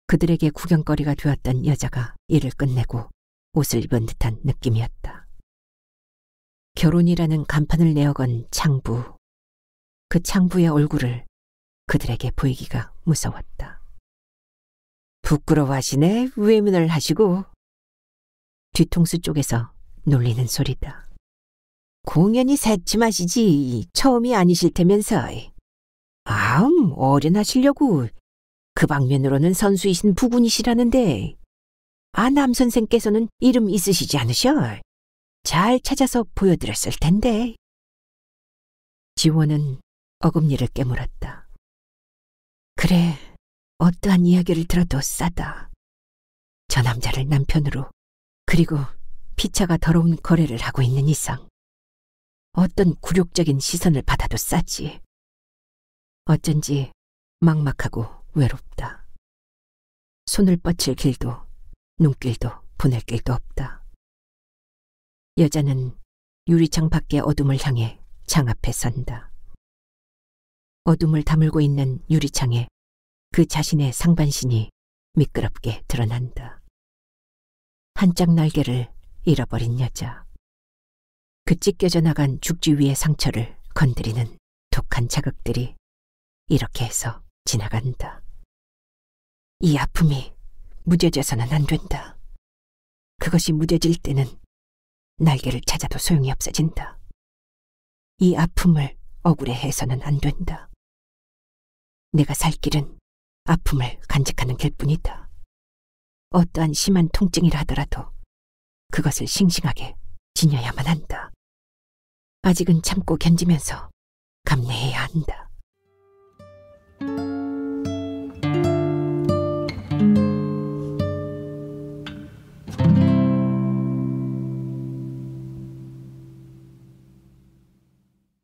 그들에게 구경거리가 되었던 여자가 일을 끝내고 옷을 입은 듯한 느낌이었다. 결혼이라는 간판을 내어건 창부. 그 창부의 얼굴을 그들에게 보이기가 무서웠다. 부끄러워하시네. 외면을 하시고. 뒤통수 쪽에서 놀리는 소리다. 공연이 새침하시지 처음이 아니실 테면서. 어련하시려고. 그 방면으로는 선수이신 부군이시라는데. 남 선생께서는 이름 있으시지 않으셔? 잘 찾아서 보여드렸을 텐데. 지원은 어금니를 깨물었다. 그래, 어떠한 이야기를 들어도 싸다. 저 남자를 남편으로, 그리고 피차가 더러운 거래를 하고 있는 이상 어떤 굴욕적인 시선을 받아도 싸지. 어쩐지 막막하고 외롭다. 손을 뻗칠 길도 눈길도 보낼 길도 없다. 여자는 유리창 밖의 어둠을 향해 창 앞에 선다. 어둠을 다물고 있는 유리창에 그 자신의 상반신이 미끄럽게 드러난다. 한짝 날개를 잃어버린 여자. 그 찢겨져 나간 죽지 위의 상처를 건드리는 독한 자극들이 이렇게 해서 지나간다. 이 아픔이 무뎌져서는 안 된다. 그것이 무뎌질 때는 날개를 찾아도 소용이 없어진다. 이 아픔을 억울해해서는 안 된다. 내가 살 길은 아픔을 간직하는 길뿐이다. 어떠한 심한 통증이라 하더라도 그것을 싱싱하게 지녀야만 한다. 아직은 참고 견디면서 감내해야